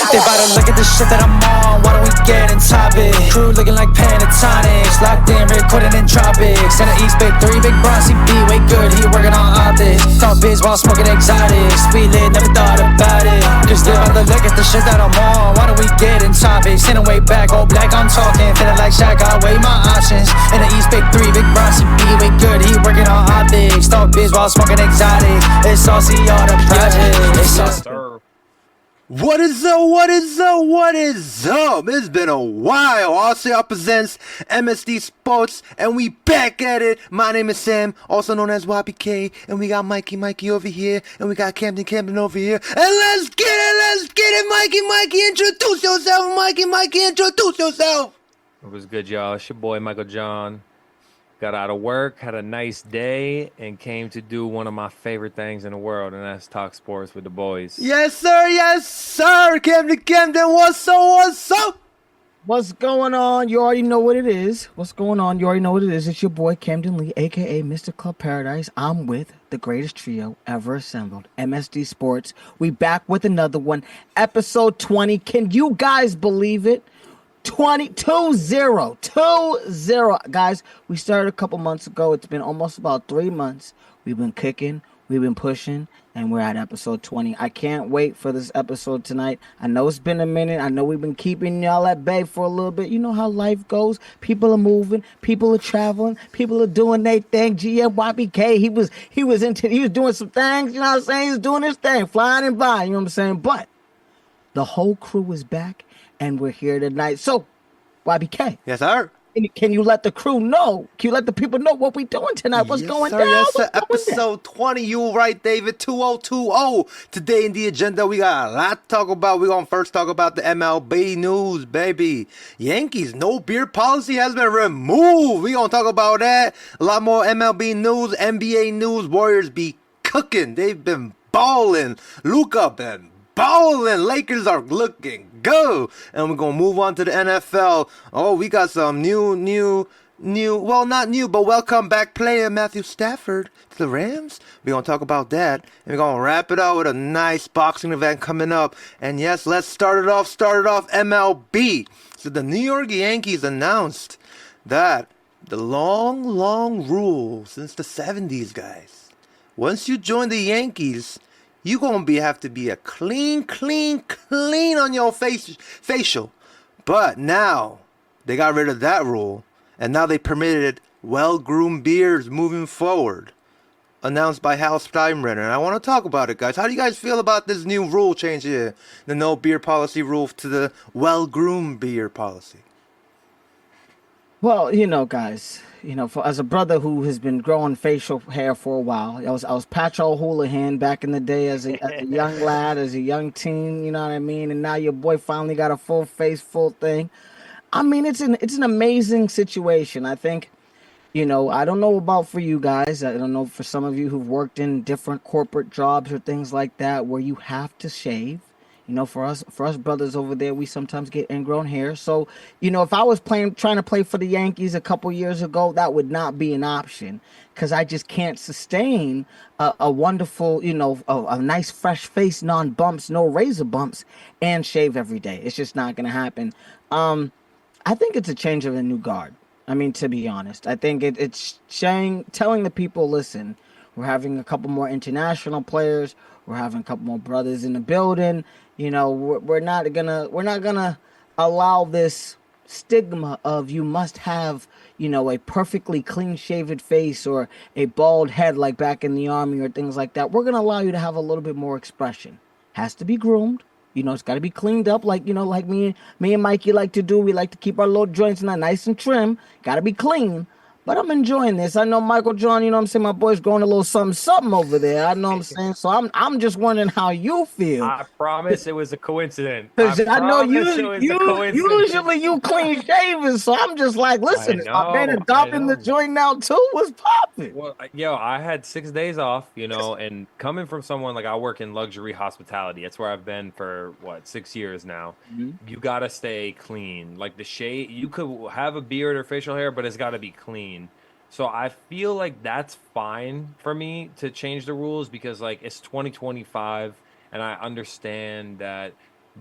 They about to look at the shit that I'm on, why don't we get in topic? Crew looking like pentatonics, locked in, recording in tropics. And the East Big 3, Big Bronzy B, way good, he working on optics. Thought biz while smoking exotics, we lit, never thought about it. Cause they about to look at the shit that I'm on, why don't we get in topics? Send way back, all black, I'm talking, feeling like Shaq, I weigh my options. And the East Big 3, Big Bronzy B, way good, he working on optics. Thought biz while smoking exotics, it's saucy, all the projects. It's saucy. What is up? What is up? What is up? It's been a while. RCR Presents MSD Sports, and we back at it. My name is Sam, also known as YPK, and we got Mikey over here, and we got Camden over here. And let's get it, Mikey, introduce yourself. Mikey, introduce yourself. It was good, y'all. It's your boy, Michael John. Got out of work, had a nice day, and came to do one of my favorite things in the world, and that's talk sports with the boys. Yes, sir. Camden, what's up? What's going on? You already know what it is. It's your boy, Camden Lee, a.k.a. Mr. Club Paradise. I'm with the greatest trio ever assembled, MSD Sports. We back with another one, episode 20. Can you guys believe it? 20. Guys, we started a couple months ago. It's been almost about 3 months. We've been kicking, we've been pushing, and we're at episode 20. I can't wait for this episode tonight. I know it's been a minute. I know we've been keeping y'all at bay for a little bit. You know how life goes. People are moving, people are traveling, people are doing their thing. GMYBK, he was doing some things, you know what I'm saying? He's doing his thing, flying and by, you know what I'm saying? But the whole crew is back. And we're here tonight. So, YBK. Yes, sir. Can you let the crew know? Can you let the people know what we're doing tonight? What's going down? Yes, sir. Episode 20. You right, David. 2020. Today in the agenda, we got a lot to talk about. We're going to first talk about the MLB news, baby. Yankees, no beer policy has been removed. We're going to talk about that. A lot more MLB news, NBA news. Warriors be cooking. They've been balling. Luka been balling. Lakers are looking good. And we're gonna move on to the NFL. Oh, we got some new, well, not new, but welcome back player Matthew Stafford to the Rams. We're gonna talk about that, and we're gonna wrap it up with a nice boxing event coming up. And yes, let's start it off MLB. So the New York Yankees announced that the long rule since the 70s, guys, once you join the Yankees, you gonna have to be a clean on your facial. But now they got rid of that rule, and now they permitted well-groomed beards moving forward. Announced by Hal Steinbrenner. And I want to talk about it, guys. How do you guys feel about this new rule change here? The no beard policy rule to the well-groomed beard policy. Well, guys, as a brother who has been growing facial hair for a while, I was Patch O'Houlihan back in the day as a young lad, as a young teen, you know what I mean? And now your boy finally got a full face, full thing. I mean, it's an amazing situation. I think, I don't know about for you guys. I don't know for some of you who've worked in different corporate jobs or things like that where you have to shave. For us brothers over there, we sometimes get ingrown hair. So, if I was trying to play for the Yankees a couple years ago, that would not be an option because I just can't sustain a wonderful, a nice fresh face, non-bumps, no razor bumps, and shave every day. It's just not going to happen. I think it's a change of a new guard. I mean, to be honest, I think it's telling the people, listen, we're having a couple more international players. We're having a couple more brothers in the building. We're not gonna allow this stigma of you must have, a perfectly clean shaven face or a bald head like back in the Army or things like that. We're gonna allow you to have a little bit more expression. Has to be groomed. It's got to be cleaned up like me and Mikey like to do. We like to keep our little joints nice and trim. Got to be clean. But I'm enjoying this. I know Michael John, you know what I'm saying? My boy's growing a little something over there. I know what I'm saying? So I'm just wondering how you feel. I promise it was a coincidence. I know usually you clean shaven, so I'm just like, listen, my man adopting the joint now too. What's popping? Well, I had 6 days off, and coming from someone like I work in luxury hospitality. That's where I've been for 6 years now. Mm-hmm. You gotta stay clean. Like the shade, you could have a beard or facial hair, but it's gotta be clean. So I feel like that's fine for me to change the rules because it's 2025 and I understand that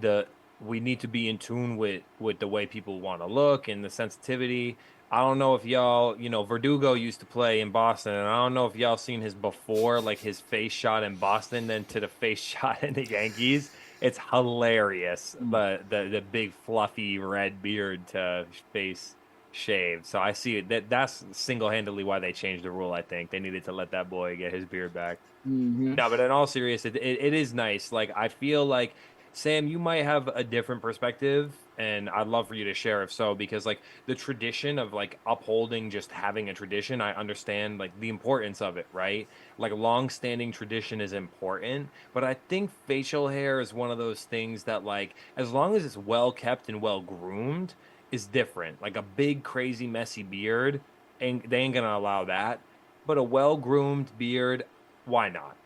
the we need to be in tune with the way people want to look and the sensitivity. I don't know if y'all, Verdugo used to play in Boston, and I don't know if y'all seen his before, like his face shot in Boston, then to the face shot in the Yankees. It's hilarious, the big fluffy red beard to face shaved. So I see it. That's single-handedly why they changed the rule. I think they needed to let that boy get his beard back. No, but in all seriousness, it is nice. Like, I feel like, Sam, you might have a different perspective, and I'd love for you to share if so, because like the tradition of like upholding just having a tradition, I understand like the importance of it, right? Like long-standing tradition is important, but I think facial hair is one of those things that like as long as it's well kept and well groomed is different. Like a big crazy messy beard, and they ain't gonna allow that. But a well-groomed beard, why not?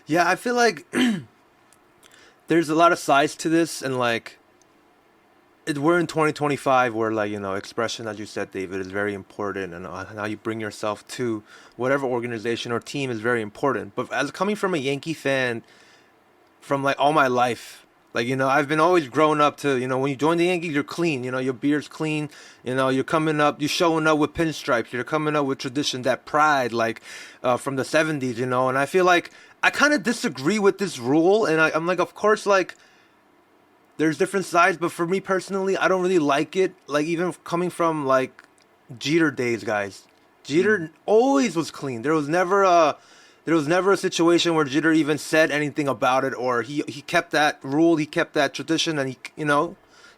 Yeah, I feel like there's a lot of sides to this, and like we're in 2025 where like expression, as you said, David, is very important, and how you bring yourself to whatever organization or team is very important. But as coming from a Yankee fan from like all my life, like I've been always grown up to when you join the Yankees, you're clean, your beard's clean, you're coming up, you're showing up with pinstripes, you're coming up with tradition, that pride, like from the 70s, and I feel like I kind of disagree with this rule, and I'm like, of course, like there's different sides, but for me personally, I don't really like it. Like even coming from like Jeter days, guys. Jeter always was clean. There was never a situation where Jeter even said anything about it, or he kept that rule, he kept that tradition, and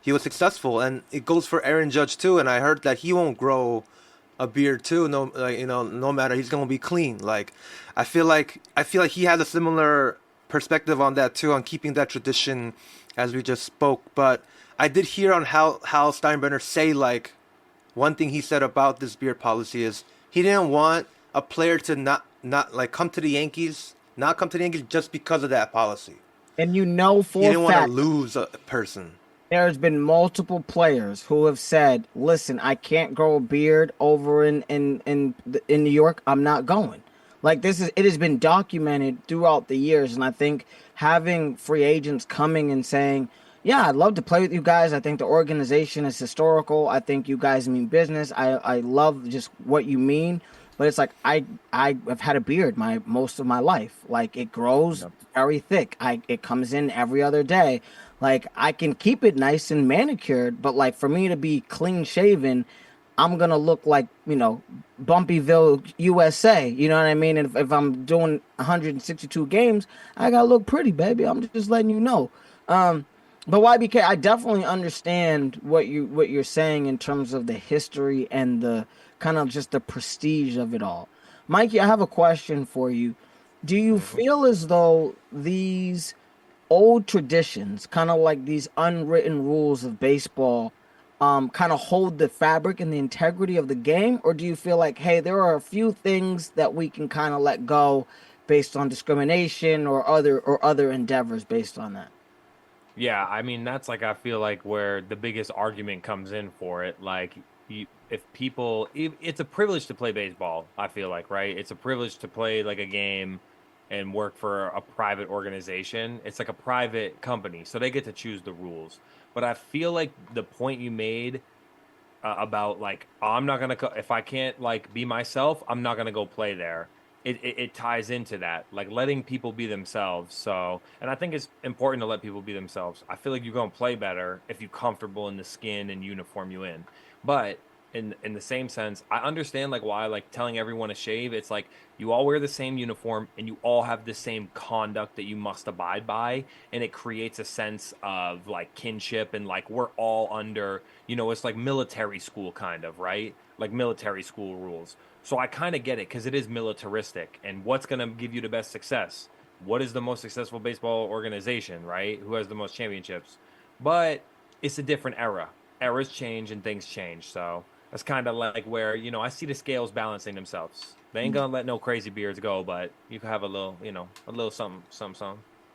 he was successful. And it goes for Aaron Judge too. And I heard that he won't grow a beard too. No, like, no matter, he's gonna be clean. Like I feel like he has a similar perspective on that too, on keeping that tradition, as we just spoke. But I did hear on Hal Steinbrenner say, like, one thing he said about this beard policy is he didn't want a player to not like come to the Yankees just because of that policy. And He didn't want to lose a person. There's been multiple players who have said, "Listen, I can't grow a beard over in New York. I'm not going." Like it has been documented throughout the years, and I think having free agents coming and saying, "Yeah, I'd love to play with you guys. I think the organization is historical. I think you guys mean business. I love just what you mean." But it's like I've had a beard most of my life. Like it grows very thick. It comes in every other day. Like I can keep it nice and manicured, but like for me to be clean shaven, I'm gonna look like Bumpyville, USA. You know what I mean? And if I'm doing 162 games, I gotta look pretty, baby. I'm just letting you know. But YBK, I definitely understand what you're saying in terms of the history and the kind of just the prestige of it all. Mikey, I have a question for you. Do you feel as though these old traditions, kind of like these unwritten rules of baseball, kind of hold the fabric and the integrity of the game? Or do you feel like, hey, there are a few things that we can kind of let go based on discrimination or other endeavors based on that? Yeah, I mean, that's like, I feel like where the biggest argument comes in for it. Like, it's a privilege to play baseball, I feel like, right? It's a privilege to play like a game and work for a private organization. It's like a private company, so they get to choose the rules. But I feel like the point you made about like, I'm not gonna if I can't like be myself, I'm not gonna go play there. It ties into that, like letting people be themselves. So, and I think it's important to let people be themselves. I feel like you're gonna play better if you're comfortable in the skin and uniform you in. But in the same sense, I understand like why like telling everyone to shave. It's like you all wear the same uniform and you all have the same conduct that you must abide by, and it creates a sense of like kinship and like we're all under, it's like military school kind of, right? Like military school rules. So I kind of get it because it is militaristic. And what's going to give you the best success? What is the most successful baseball organization, right? Who has the most championships? But it's a different era. Eras change and things change. So that's kind of like where, I see the scales balancing themselves. They ain't going to let no crazy beards go, but you can have a little, a little something.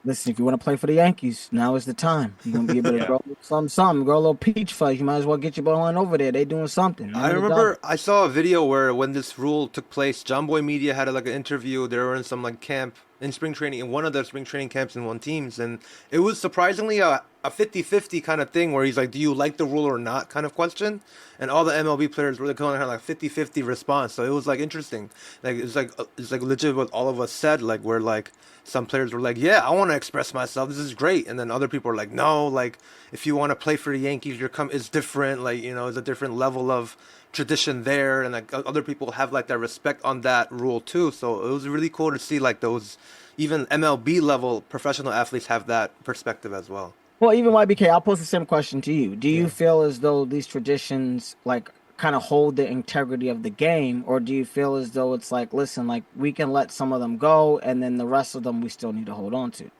Listen, if you want to play for the Yankees, now is the time. You're going to be able to grow something, grow a little peach fuzz. You might as well get your ball on over there. They doing something. I remember I saw a video where when this rule took place, John Boy Media had like an interview. They were in some like camp in spring training, in one of the spring training camps in one teams, and it was surprisingly a 50-50 kind of thing where he's like, do you like the rule or not kind of question, and all the MLB players were kind of like 50-50 response. So it was like interesting. Like it's like legit what all of us said. Like where like some players were like, yeah, I want to express myself. This is great, and then other people are like, no, like if you want to play for the Yankees, it's different. Like it's a different level of tradition there, and like other people have like that respect on that rule too. So it was really cool to see like those even MLB level professional athletes have that perspective as well. Well, even YBK, I'll pose the same question to you. Do you feel as though these traditions like kind of hold the integrity of the game, or do you feel as though it's like, listen, like we can let some of them go, and then the rest of them we still need to hold on to?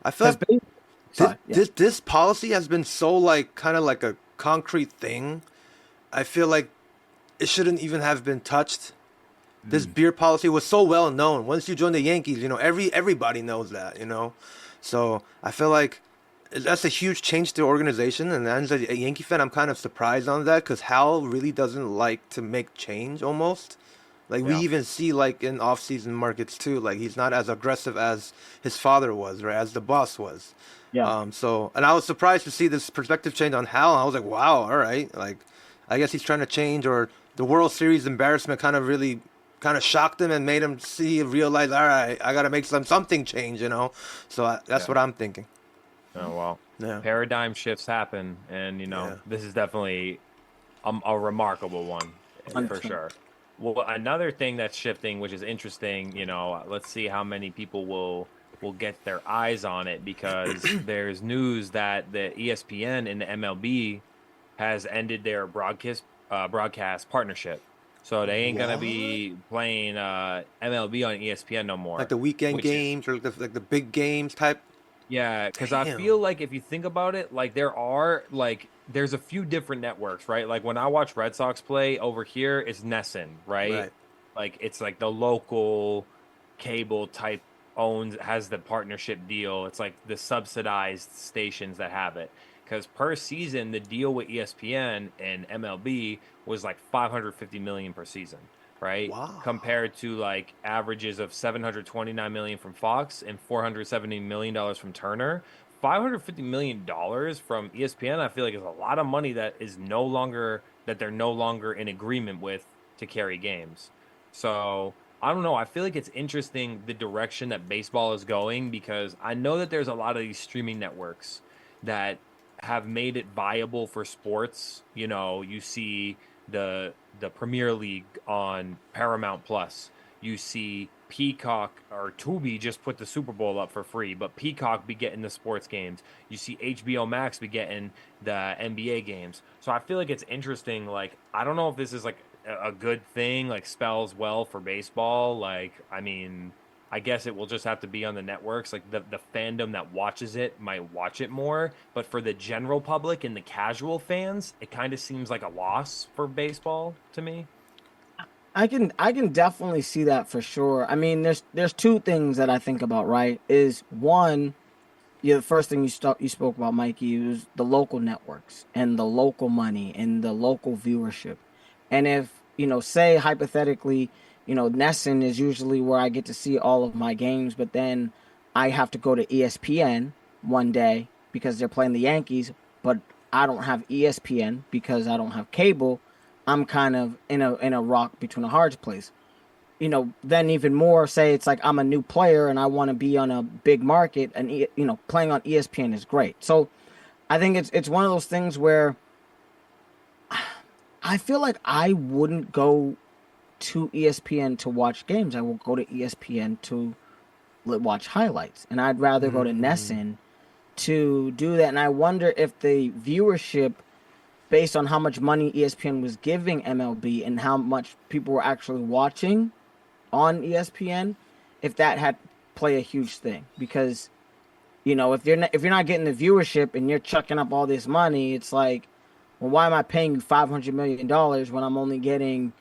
I feel like this policy has been so like kind of like a concrete thing. I feel like it shouldn't even have been touched. This beer policy was so well known. Once you join the Yankees, everybody knows that, So I feel like that's a huge change to the organization. And as a Yankee fan, I'm kind of surprised on that because Hal really doesn't like to make change almost. Like we even see like in off-season markets too, like he's not as aggressive as his father was, right? As the boss was. Yeah. And I was surprised to see this perspective change on Hal. And I was like, wow, all right. Like, I guess he's trying to change, or the World Series embarrassment kind of really shocked him and made him realize, all right, I got to make something change, So that's what I'm thinking. Oh, well, paradigm shifts happen, and, this is definitely a remarkable one for sure. Well, another thing that's shifting, which is interesting, let's see how many people will get their eyes on it, because there's news that the ESPN and the MLB has ended their broadcast partnership. So they ain't going to be playing MLB on ESPN no more. Like the weekend games or like the big games type? Yeah, because I feel like if you think about it, like there's a few different networks, right? Like when I watch Red Sox play over here, it's NESN, right? Like it's like the local cable type has the partnership deal. It's like the subsidized stations that have it. Because per season, the deal with ESPN and MLB was like $550 million per season, right? Wow. Compared to like averages of $729 million from Fox and $470 million from Turner. $550 million from ESPN, I feel like is a lot of money that they're no longer in agreement with to carry games. So I don't know. I feel like it's interesting the direction that baseball is going, because I know that there's a lot of these streaming networks that have made it viable for sports. You see the Premier League on Paramount Plus. You see Peacock or Tubi just put the Super Bowl up for free, but Peacock be getting the sports games. You see HBO Max be getting the NBA games. So I feel like it's interesting. Like, I don't know if this is like a good thing, like spells well for baseball. Like, I mean, I guess it will just have to be on the networks. Like the fandom that watches it might watch it more, but for the general public and the casual fans, it kind of seems like a loss for baseball to me. I can definitely see that for sure. I mean, there's two things that I think about, right? Is one, the first thing you spoke about, Mikey, was the local networks and the local money and the local viewership. And if, say hypothetically, NESN is usually where I get to see all of my games, but then I have to go to ESPN one day because they're playing the Yankees, but I don't have ESPN because I don't have cable. I'm kind of in a rock between a hard place. Then even more, say it's like I'm a new player and I want to be on a big market, and playing on ESPN is great. So I think it's one of those things where I feel like I wouldn't go to ESPN to watch games. I will go to ESPN to watch highlights, and I'd rather go to NESN to do that. And I wonder if the viewership, based on how much money ESPN was giving MLB and how much people were actually watching on ESPN, if that had play a huge thing. Because if you're not getting the viewership and you're chucking up all this money, it's like, well, why am I paying you $500 million when I'm only getting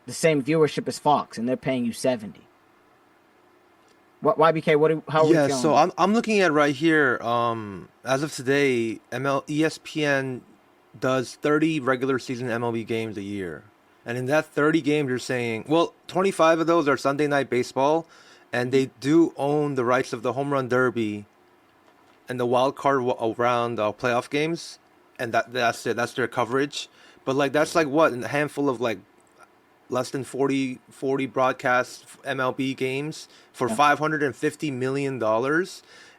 the same viewership as Fox, and they're paying you 70? What YBK? How are we feeling? So I'm looking at right here. As of today, ESPN does 30 regular season MLB games a year, and in that 30 games, you're saying, well, 25 of those are Sunday night baseball, and they do own the rights of the home run derby and the wild card around playoff games, and that's it. That's their coverage. But like that's like what a handful of like less than 40 broadcast MLB games for $550 million.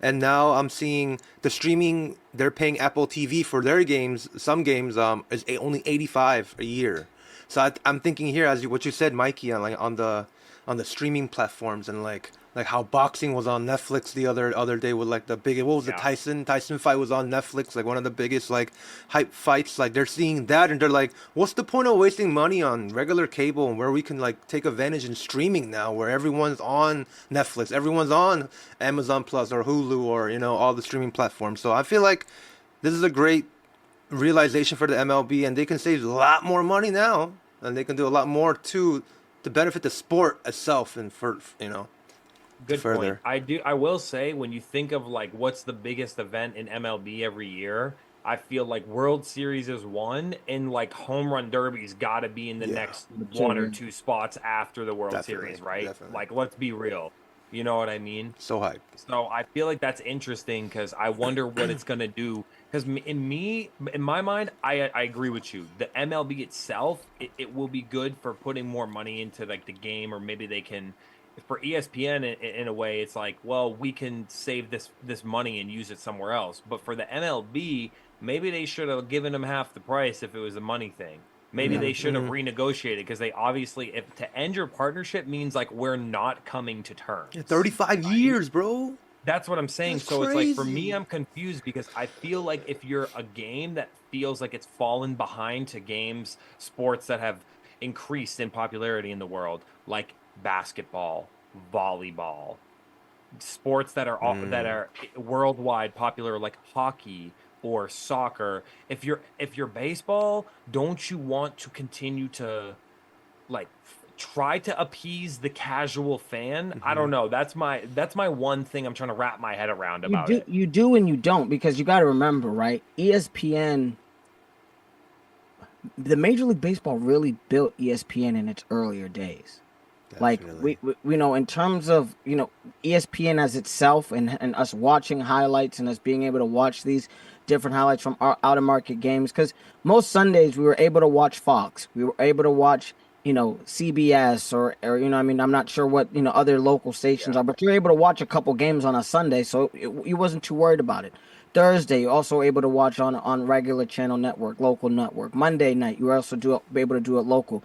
And now I'm seeing the streaming, they're paying Apple TV for their games. Some games is only 85 a year. So I'm thinking here, as what you said, Mikey, on the streaming platforms, and like how boxing was on Netflix the other day with like the big, what was the Tyson fight was on Netflix, like one of the biggest like hype fights. Like they're seeing that and they're like, what's the point of wasting money on regular cable and where we can like take advantage in streaming now, where everyone's on Netflix, everyone's on Amazon Plus or Hulu or all the streaming platforms. So I feel like this is a great realization for the MLB, and they can save a lot more money now, and they can do a lot more to benefit the sport itself and for Good further. point. I will say, when you think of like what's the biggest event in MLB every year, I feel like World Series is one, and like home run derby's got to be in the next one or two spots after the World Series, right? Definitely. Like, let's be real. You know what I mean? So hype. So I feel like that's interesting because I wonder what it's gonna do. Because in my mind, I agree with you. The MLB itself, it will be good for putting more money into like the game, or maybe they can. For ESPN, in a way, it's like, well, we can save this money and use it somewhere else. But for the MLB, maybe they should have given them half the price if it was a money thing. Maybe they should have renegotiated, because they obviously, if to end your partnership means like we're not coming to terms. 35 years, bro. That's what I'm saying. That's so crazy. It's like, for me, I'm confused because I feel like if you're a game that feels like it's fallen behind to sports that have increased in popularity in the world, like basketball, volleyball, sports that are worldwide popular, like hockey or soccer. If you're baseball, don't you want to continue to like try to appease the casual fan? I don't know. That's my one thing I'm trying to wrap my head around about it. You do and you don't, because you got to remember, right? ESPN, the Major League Baseball really built ESPN in its earlier days. Definitely. Like we in terms of ESPN as itself, and us watching highlights and us being able to watch these different highlights from our out of market games, because most Sundays we were able to watch Fox, we were able to watch CBS or I'm not sure what other local stations are, but you're able to watch a couple games on a Sunday, so you wasn't too worried about it. Thursday, you're also able to watch on regular channel network, local network. Monday night, you were also be able to do it local.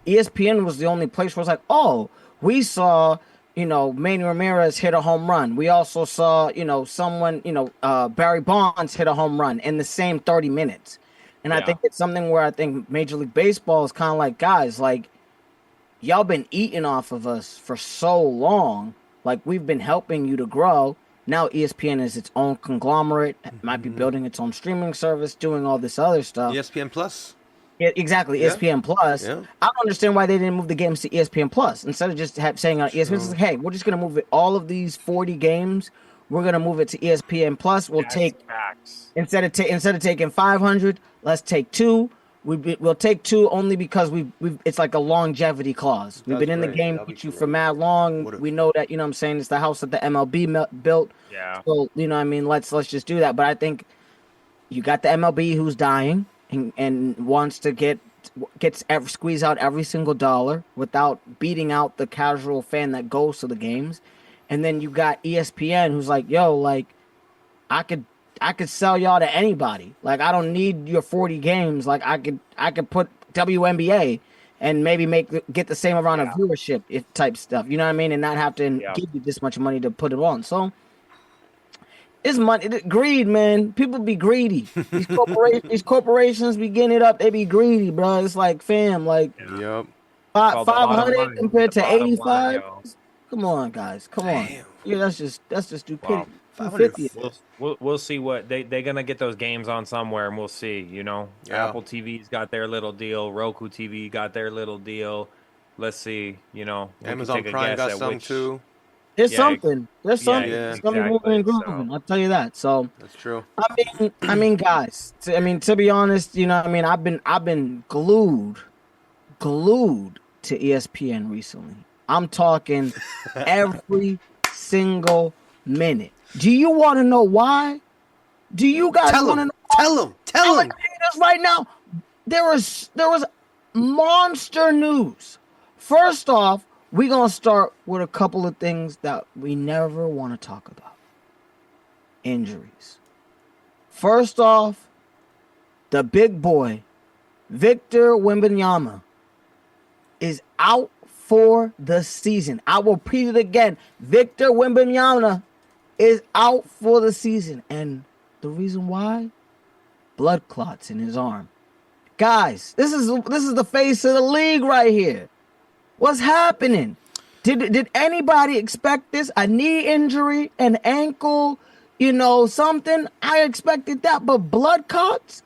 ESPN was the only place where it's like, oh, we saw, Manny Ramirez hit a home run. We also saw, someone, Barry Bonds hit a home run in the same 30 minutes. And I think it's something where I think Major League Baseball is kind of like, guys, like, y'all been eating off of us for so long. Like, we've been helping you to grow. Now ESPN is its own conglomerate. It might be building its own streaming service, doing all this other stuff. ESPN Plus. Yeah, exactly. Yeah. ESPN Plus. Yeah. I don't understand why they didn't move the games to ESPN Plus instead of just saying on ESPN. It's like, hey, we're just gonna move it. All of these 40 games, we're gonna move it to ESPN Plus. We'll take instead of taking 500, let's take 2. We'll take 2 only because we've it's like a longevity clause. We've been in the game with you for mad long. We know that what I'm saying, it's the house that the MLB built. Yeah. So let's just do that. But I think you got the MLB who's dying. And wants to squeeze out every single dollar without beating out the casual fan that goes to the games. And then you got ESPN who's like, yo, like, I could sell y'all to anybody. Like, I don't need your 40 games. Like, I could put WNBA and maybe get the same amount of viewership type stuff. You know what I mean? And not have to give you this much money to put it on. So it's money, greed, man. People be greedy. These corporations be getting it up. They be greedy, bro. It's like, fam, like 500 compared to 85. Come on, guys. Come on. Yeah, that's just stupidity. 550. We'll see what they're gonna get those games on somewhere, and we'll see. Apple TV's got their little deal. Roku TV got their little deal. Let's see. Amazon Prime got some too. There's something. There's something. Something moving and grooving. I'll tell you that. So that's true. I mean, guys. To be honest, I've been glued to ESPN recently. I'm talking every single minute. Do you want to know why? Do you guys want to know? Tell him. I'm gonna tell you this right now. There was monster news. First off, we're gonna start with a couple of things that we never want to talk about. Injuries. First off, the big boy, Victor Wembanyama, is out for the season. I will repeat it again. Victor Wembanyama is out for the season. And the reason why? Blood clots in his arm. Guys, this is the face of the league right here. What's happening? Did anybody expect this? A knee injury, an ankle, something? I expected that, but blood clots.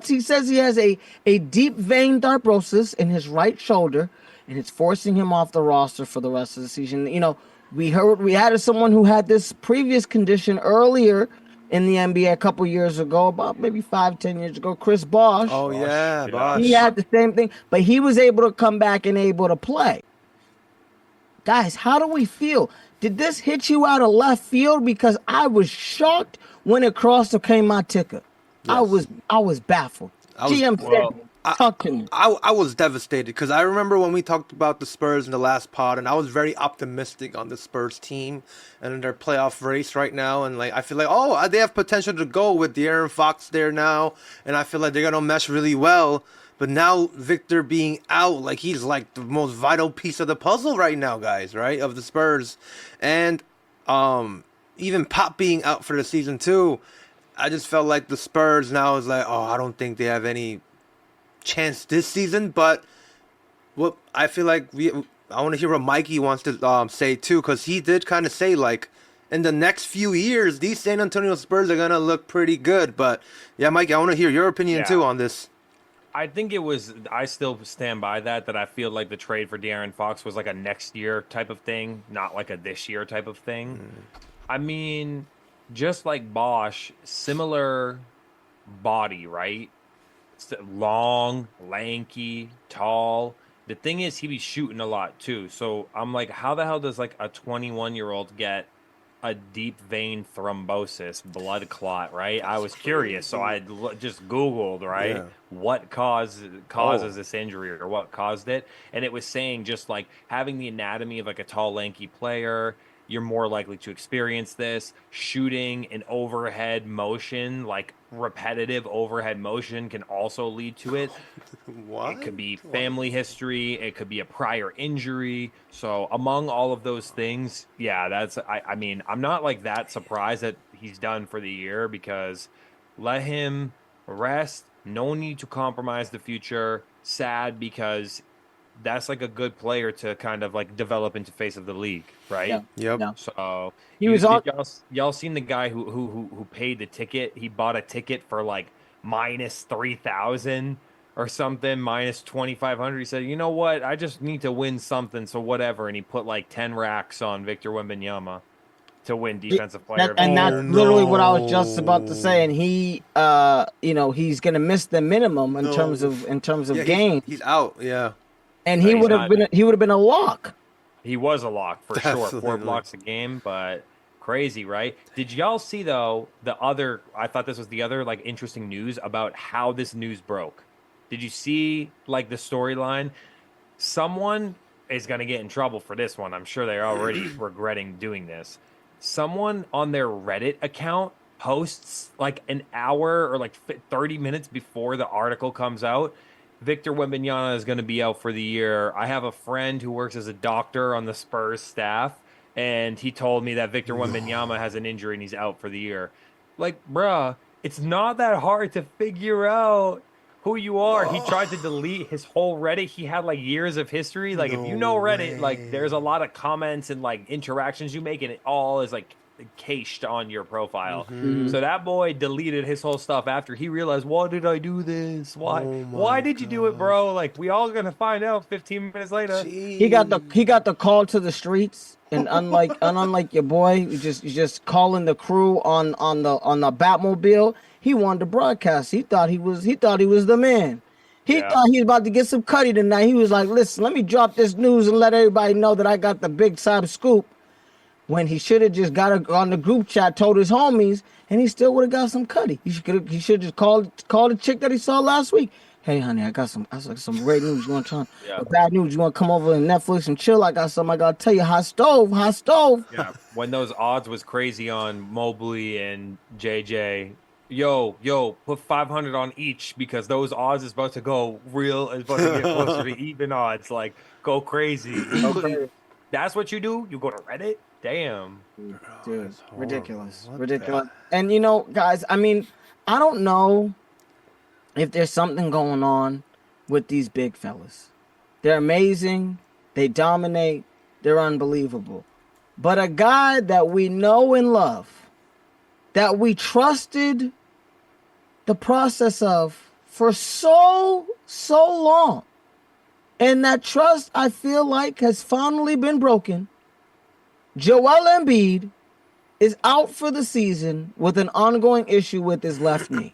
He says he has a deep vein thrombosis in his right shoulder, and it's forcing him off the roster for the rest of the season. We had someone who had this previous condition earlier in the NBA a couple years ago, about maybe 5-10 years ago, Chris Bosh. Oh, yeah, Bosh. He had the same thing, but he was able to come back and able to play. Guys, how do we feel? Did this hit you out of left field? Because I was shocked when it crossed my ticker. Yes. I was baffled. GM said, talk to me. I was devastated because I remember when we talked about the Spurs in the last pod, and I was very optimistic on the Spurs team and in their playoff race right now. And I feel like, they have potential to go with De'Aaron Fox there now, and I feel like they're gonna mesh really well. But now Victor being out, he's like the most vital piece of the puzzle right now, guys, right, of the Spurs, and even Pop being out for the season too. I just felt like the Spurs now is I don't think they have any chance this season. But what I feel like I want to hear what Mikey wants to say too, because he did kind of say in the next few years these San Antonio Spurs are gonna look pretty good. But yeah, Mikey, I want to hear your opinion too on this. I think I still stand by that I feel like the trade for De'Aaron Fox was like a next year type of thing, not like a this year type of thing. I mean, just like Bosh, similar body, right? Long, lanky, tall. The thing is, he be shooting a lot too. So I'm like, how the hell does a 21-year-old get a deep vein thrombosis, blood clot, right? I was curious, so I just Googled, right? Yeah. What causes this injury or what caused it? And it was saying just having the anatomy of a tall, lanky player, you're more likely to experience this. Shooting an overhead motion, repetitive overhead motion, can also lead to it. What? It could be family history. It could be a prior injury. So among all of those things, yeah, I mean, I'm not that surprised that he's done for the year, because let him rest. No need to compromise the future. Sad, because that's a good player to kind of develop into face of the league, right? Yep. Yeah. So y'all seen the guy who paid the ticket? He bought a ticket for minus 3,000 or something, minus 2,500. He said, you know what? I just need to win something, so whatever. And he put 10 racks on Victor Wembanyama to win Defensive Player of the Year. And that's literally what I was just about to say. And he, he's gonna miss the minimum in terms of games. He's out. Yeah. And he would have been a lock. He was a lock for sure. 4 blocks a game, but crazy, right? Did y'all see though I thought this was the other interesting news about how this news broke. Did you see the storyline? Someone is going to get in trouble for this one. I'm sure they're already regretting doing this. Someone on their Reddit account posts an hour or 30 minutes before the article comes out, Victor Wembanyama is going to be out for the year. I have a friend who works as a doctor on the Spurs staff, and he told me that Victor Wembanyama has an injury and he's out for the year. Bruh, it's not that hard to figure out who you are. He tried to delete his whole Reddit. He had years of history. If you know Reddit, there's a lot of comments and interactions you make, and it all is cached on your profile. So that boy deleted his whole stuff after he realized, why did I do this? Why did you do it, bro? We all gonna find out 15 minutes later. Jeez. He got the call to the streets, and unlike your boy, you just calling the crew on the Batmobile. He wanted to broadcast. He thought he was the man. He thought he was about to get some cutty tonight. He was like, listen, let me drop this news and let everybody know that I got the big time scoop. When he should have just got on the group chat, told his homies, and he still would have got some cutty. He should just called the chick that he saw last week. Hey, honey, I got some great news. You want to try? Or bad news? You want to come over and Netflix and chill? I got something I got to tell you. Hot stove. Yeah, when those odds was crazy on Mobley and JJ, yo, put 500 on each because those odds is about to go real. It's about to get closer to even odds. Like, go crazy. That's what you do? You go to Reddit? Damn. Dude, ridiculous. And, you know, guys, I mean, I don't know if there's something going on with these big fellas. They're amazing. They dominate. They're unbelievable. But a guy that we know and love, that we trusted the process of for so long, and that trust, I feel like, has finally been broken. Joel Embiid is out for the season with an ongoing issue with his left knee.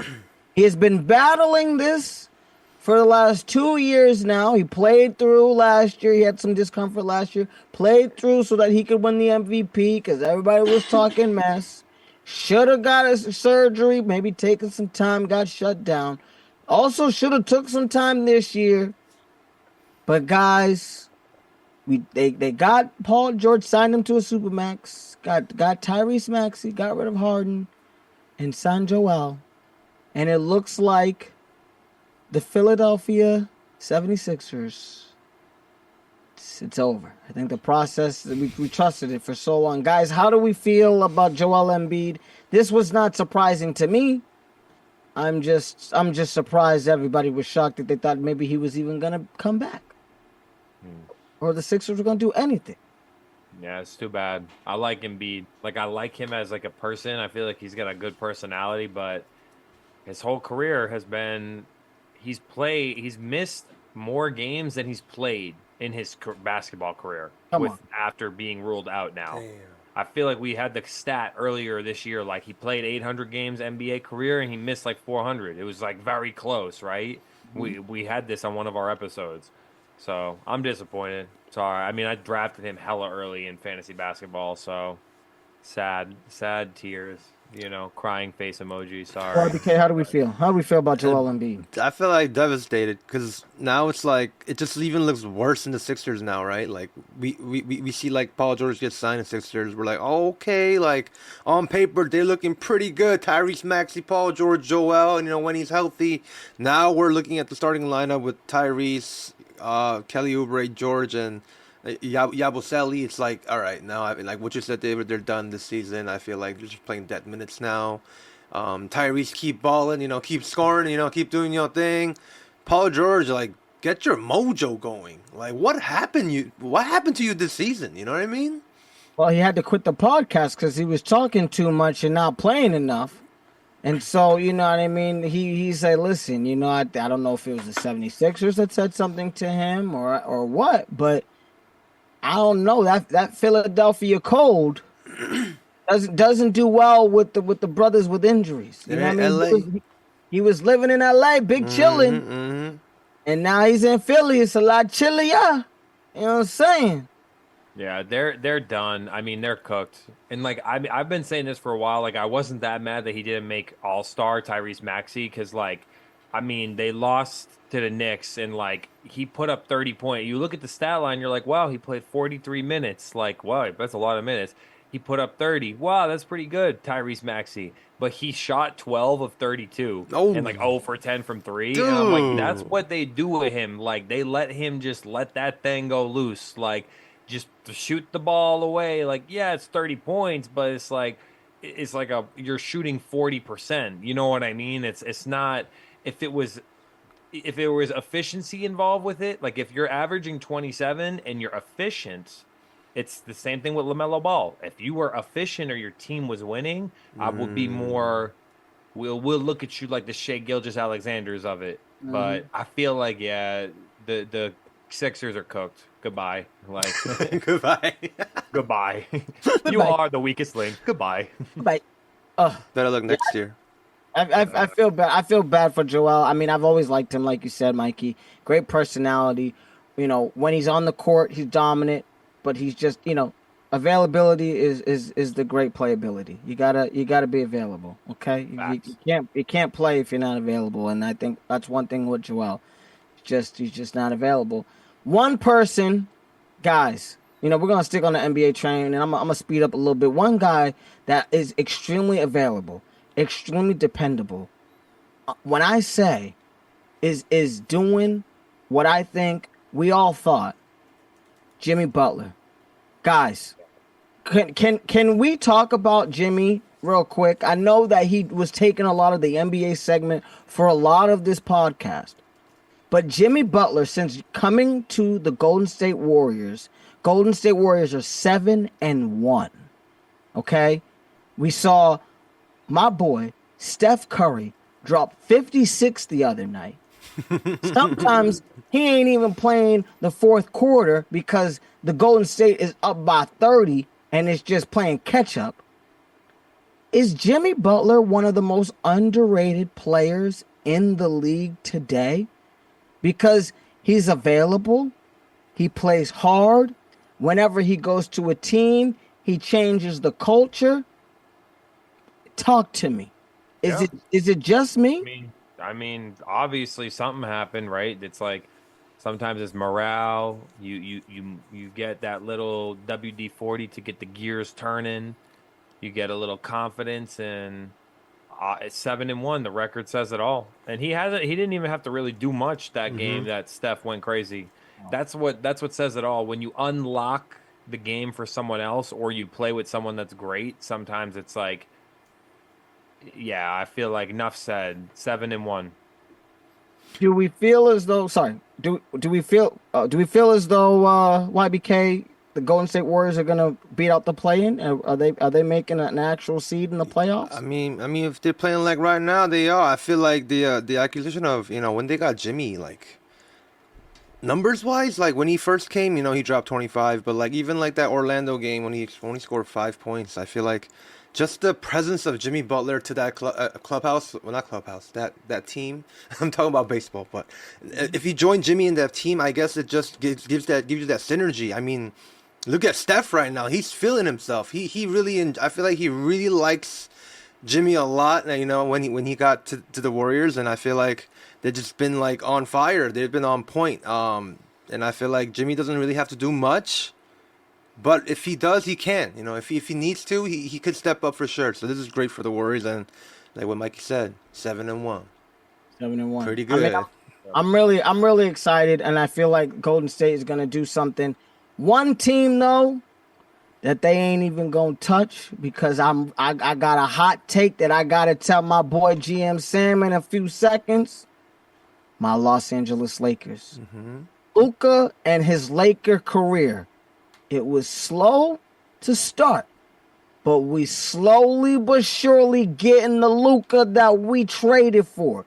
He has been battling this for the last 2 years now. He played through last year. He had some discomfort last year. Played through so that he could win the MVP because everybody was talking mess. Should have got a surgery, maybe taken some time, got shut down. Also should have took some time this year. But guys, they got Paul George, signed him to a Supermax, got Tyrese Maxey, got rid of Harden, and signed Joel. And it looks like the Philadelphia 76ers, it's over. I think the process, we trusted it for so long. Guys, how do we feel about Joel Embiid? This was not surprising to me. I'm just surprised everybody was shocked that they thought maybe he was even going to come back. Or the Sixers were going to do anything. Yeah, it's too bad. I like Embiid. Like, I like him as, like, a person. I feel like he's got a good personality, but his whole career has been, he's missed more games than he's played in his basketball career after being ruled out now. Damn. I feel like we had the stat earlier this year, like he played 800 games NBA career and he missed like 400. It was like very close, right? Mm-hmm. We had this on one of our episodes. So I'm disappointed. Sorry. I mean, I drafted him hella early in fantasy basketball, so sad tears. You know, crying face emoji. Sorry. RBK, how do we feel? How do we feel about Joel Embiid? I feel like devastated because now it's like it just even looks worse in the Sixers now, right? Like we see like Paul George get signed to Sixers. We're like, oh, okay, like on paper they're looking pretty good. Tyrese Maxey, Paul George, Joel, and you know when he's healthy. Now we're looking at the starting lineup with Tyrese, Kelly Oubre, George, and Yabusele. It's like, all right, now I mean, like what you said, David, they're done this season. I feel like they're just playing dead minutes now. Tyrese keep balling, you know, keep scoring, you know, keep doing your thing. Paul George, like, get your mojo going. Like, what happened to you this season? You know what I mean? Well, he had to quit the podcast because he was talking too much and not playing enough. And so, you know what I mean? He said, listen, you know, I don't know if it was the 76ers that said something to him or what, but I don't know. That Philadelphia cold doesn't do well with the brothers with injuries. You know what I mean? He was living in LA, big chilling, and now he's in Philly. It's a lot chillier. You know what I'm saying? Yeah, they're done. I mean, they're cooked. And like I've been saying this for a while. Like I wasn't that mad that he didn't make All-Star Tyrese Maxey because like, I mean, they lost to the Knicks, and like he put up 30 points. You look at the stat line, you're like, wow, he played 43 minutes. Like, wow, that's a lot of minutes. He put up 30. Wow, that's pretty good, Tyrese Maxey. But he shot 12 of 32 and like 0 for 10 from 3. Dude. And I'm like, that's what they do with him. Like they let him just let that thing go loose. Like just shoot the ball away. Like, yeah, it's 30 points, but it's like you're shooting 40%. You know what I mean? It's not. If there was efficiency involved with it, like if you're averaging 27 and you're efficient, it's the same thing with LaMelo Ball. If you were efficient or your team was winning, I would be more. We'll look at you like the Shai Gilgeous-Alexanders of it. But I feel like the Sixers are cooked. Goodbye. Like goodbye. Goodbye. You are the weakest link. Goodbye. Goodbye. Better luck next year. I feel bad. I feel bad for Joel. I mean, I've always liked him, like you said, Mikey. Great personality. You know, when he's on the court, he's dominant. But he's just, availability is the great playability. You gotta be available. Okay, you can't play if you're not available. And I think that's one thing with Joel. He's just not available. One person, guys. We're gonna stick on the NBA train, and I'm gonna speed up a little bit. One guy that is extremely available, extremely dependable. When I say is doing what I think we all thought, Jimmy Butler. Guys, can we talk about Jimmy real quick? I know that he was taking a lot of the NBA segment for a lot of this podcast. But Jimmy Butler, since coming to the Golden State Warriors are 7-1. Okay? We saw my boy Steph Curry drop 56 the other night. Sometimes he ain't even playing the fourth quarter because the Golden State is up by 30 and it's just playing catch up. Is Jimmy Butler one of the most underrated players in the league today? Because he's available, he plays hard. Whenever he goes to a team, he changes the culture. Talk to me. Is it just me? I mean, obviously something happened, right? It's like sometimes it's morale. You get that little WD-40 to get the gears turning. You get a little confidence, and it's 7-1. The record says it all. And he didn't even have to really do much that game that Steph went crazy. That's what says it all. When you unlock the game for someone else, or you play with someone that's great, sometimes it's like, yeah, I feel like enough said. 7-1. Do we feel as though? Sorry. Do we feel as though YBK, the Golden State Warriors, are gonna beat out the play-in? Are they making an actual seed in the playoffs? I mean, if they're playing like right now, they are. I feel like the acquisition of when they got Jimmy, like numbers wise, like when he first came, he dropped 25, but like even like that Orlando game when he only scored 5 points, I feel like just the presence of Jimmy Butler to that clubhouse, well, not clubhouse, that team. I'm talking about baseball, but if you join Jimmy in that team, I guess it just gives you that synergy. I mean, look at Steph right now; he's feeling himself. He really, I feel like he really likes Jimmy a lot. When he got to the Warriors, and I feel like they've just been like on fire. They've been on point. And I feel like Jimmy doesn't really have to do much. But if he does, he can. If he needs to, he could step up for sure. So this is great for the Warriors, and like what Mikey said, 7-1. 7-1. Pretty good. I mean, I'm really excited, and I feel like Golden State is gonna do something. One team though that they ain't even gonna touch, because I got a hot take that I gotta tell my boy GM Sam in a few seconds. My Los Angeles Lakers. Luka and his Laker career. It was slow to start, but we slowly but surely getting the Luka that we traded for.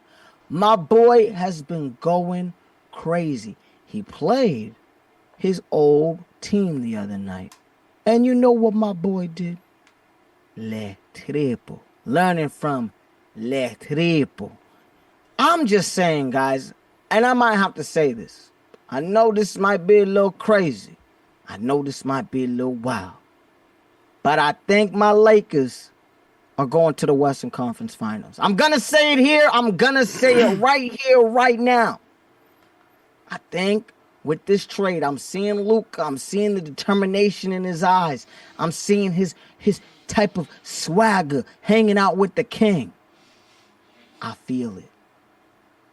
My boy has been going crazy. He played his old team the other night. And you know what my boy did? Le Triple. Learning from Le Triple. I'm just saying, guys, and I might have to say this. I know this might be a little crazy. I know this might be a little wild, but I think my Lakers are going to the Western Conference Finals. I'm going to say it here. I'm going to say it right here, right now. I think with this trade, I'm seeing Luka. I'm seeing the determination in his eyes. I'm seeing his type of swagger hanging out with the king. I feel it.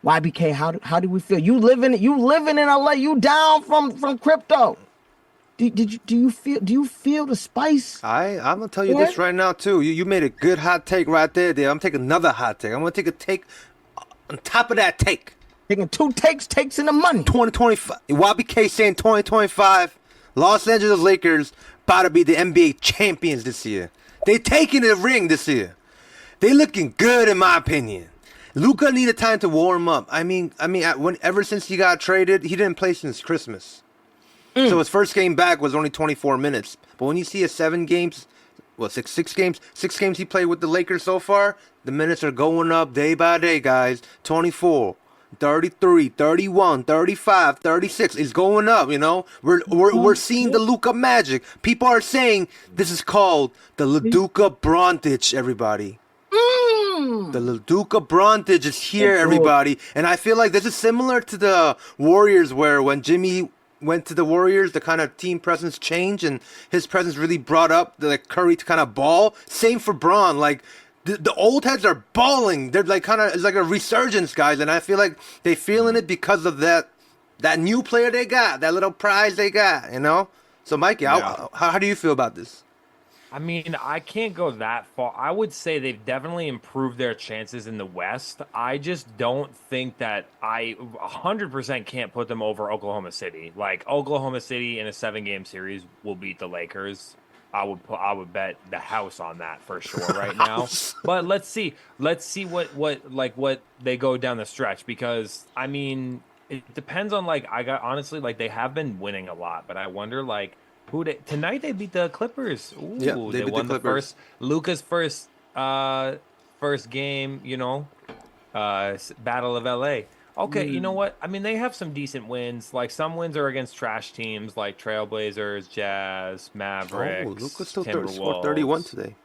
YBK, how do we feel? You living in LA. You down from crypto. Do you feel the spice? I'm gonna tell you this right now too. You made a good hot take right there. I'm taking another hot take. I'm gonna take a take on top of that take. Taking two takes in the money. 2025. YBK saying 2025. Los Angeles Lakers about to be the NBA champions this year. They taking the ring this year. They looking good in my opinion. Luka needed time to warm up. I mean, ever since he got traded, he didn't play since Christmas. So his first game back was only 24 minutes. But when you see a 7 games six games. 6 games he played with the Lakers so far. The minutes are going up day by day, guys. 24, 33, 31, 35, 36. It's going up, you know. We're seeing the Luka magic. People are saying this is called the Luka Brontic, everybody. The Luka Brontic is here, everybody. And I feel like this is similar to the Warriors, where when Jimmy went to the Warriors, the kind of team presence changed, and his presence really brought up the Curry to kind of ball. Same for Braun. Like, the old heads are balling. They're like it's like a resurgence, guys. And I feel like they feeling it because of that new player they got, that little prize they got, you know? So, Mikey, how do you feel about this? I mean, I can't go that far. I would say they've definitely improved their chances in the West. I just don't think that I 100% can't put them over Oklahoma City. Like, Oklahoma City in a 7-game series will beat the Lakers. I would bet the house on that for sure right now. But let's see what they go down the stretch, because I mean, it depends on honestly, like, they have been winning a lot, but I wonder tonight they beat the Clippers. Ooh, yeah, they won the first Luka's first game, you know, Battle of LA. Okay, you know what? I mean, they have some decent wins. Like, some wins are against trash teams like Trailblazers, Jazz, Mavericks. Oh, Luka still Timberwolves. 31 today.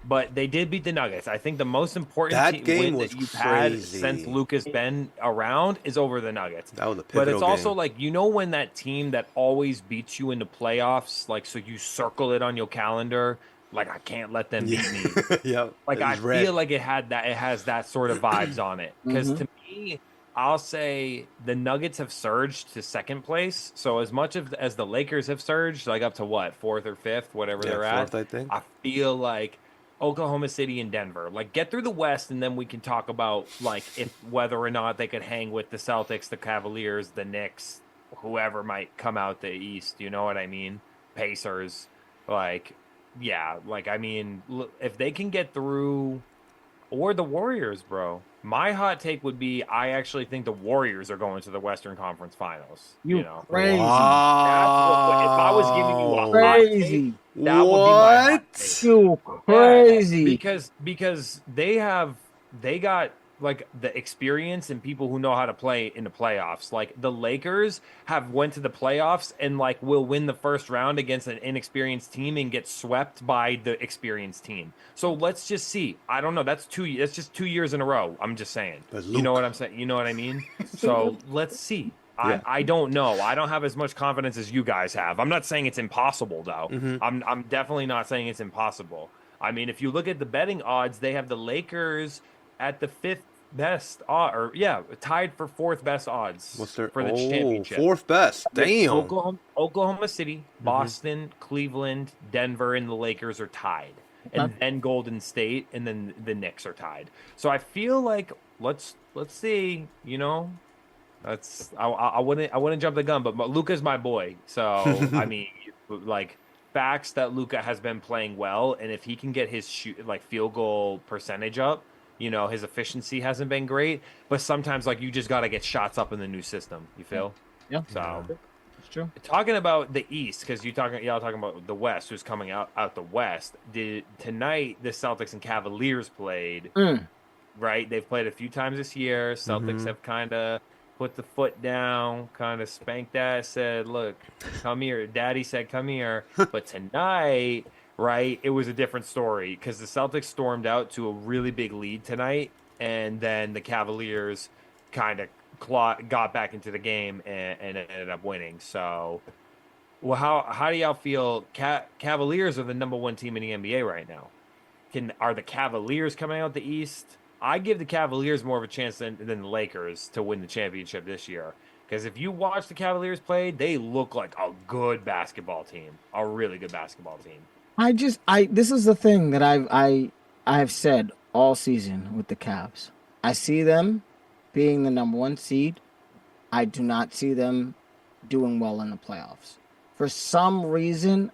But they did beat the Nuggets. I think the most important win that you've had since Luka's been around is over the Nuggets. That was a pivotal But it's also game. like, you know, when that team that always beats you in the playoffs, like, so you circle it on your calendar, like, I can't let them beat me. Yeah, Like, I feel like it has that sort of vibes on it. Because to me, I'll say the Nuggets have surged to second place. So as much as the Lakers have surged, like, up to what, fourth or fifth, whatever they're fourth, at. I think. I feel like Oklahoma City and Denver, like, get through the West, and then we can talk about, like, whether or not they could hang with the Celtics, the Cavaliers, the Knicks, whoever might come out the East. You know what I mean? Pacers, like, yeah, like, I mean, if they can get through, or the Warriors, bro. My hot take would be, I actually think the Warriors are going to the Western Conference Finals. You know, crazy. That's if I was giving you a hot take, that would be my hot take. You crazy. Yeah, because they got like the experience and people who know how to play in the playoffs. Like, the Lakers have went to the playoffs and, like, will win the first round against an inexperienced team and get swept by the experienced team. So let's just see. I don't know. That's just 2 years in a row. I'm just saying. You know what I'm saying? You know what I mean? So let's see. Yeah. I don't know. I don't have as much confidence as you guys have. I'm not saying it's impossible, though. I'm definitely not saying it's impossible. I mean, if you look at the betting odds, they have the Lakers at the 5th best, tied for 4th best odds for the championship. 4th best. Damn. Oklahoma City, Boston, Cleveland, Denver, and the Lakers are tied. And then Golden State, and then the Knicks are tied. So I feel like let's see, you know. I wouldn't jump the gun, but Luka's my boy. So I mean, like, facts that Luka has been playing well, and if he can get his field goal percentage up, you know, his efficiency hasn't been great, but sometimes, like, you just got to get shots up in the new system. You feel? Yeah. So it's true. Talking about the East, because y'all talking about the West, who's coming out the West. Tonight the Celtics and Cavaliers played. Right? They've played a few times this year. Celtics have kind of put the foot down, kind of spanked that, said, look, come here. Daddy said, come here. But tonight, right, it was a different story, because the Celtics stormed out to a really big lead tonight, and then the Cavaliers kind of got back into the game and ended up winning. So, well, how do y'all feel? Cavaliers are the number 1 team in the NBA right now. Are the Cavaliers coming out the East? I give the Cavaliers more of a chance than the Lakers to win the championship this year. Because if you watch the Cavaliers play, they look like a good basketball team, a really good basketball team. This is the thing that I have said all season with the Cavs. I see them being the number 1 seed. I do not see them doing well in the playoffs. For some reason,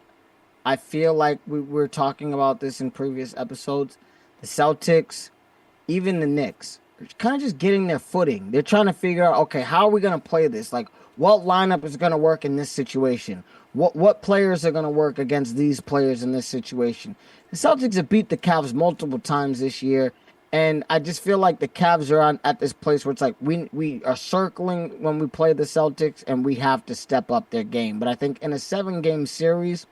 I feel like we were talking about this in previous episodes. The Celtics, even the Knicks, are kind of just getting their footing. They're trying to figure out, okay, how are we going to play this? Like, what lineup is going to work in this situation? What players are going to work against these players in this situation? The Celtics have beat the Cavs multiple times this year, and I just feel like the Cavs are at this place where it's like we are circling when we play the Celtics, and we have to step up their game. But I think in a 7-game series,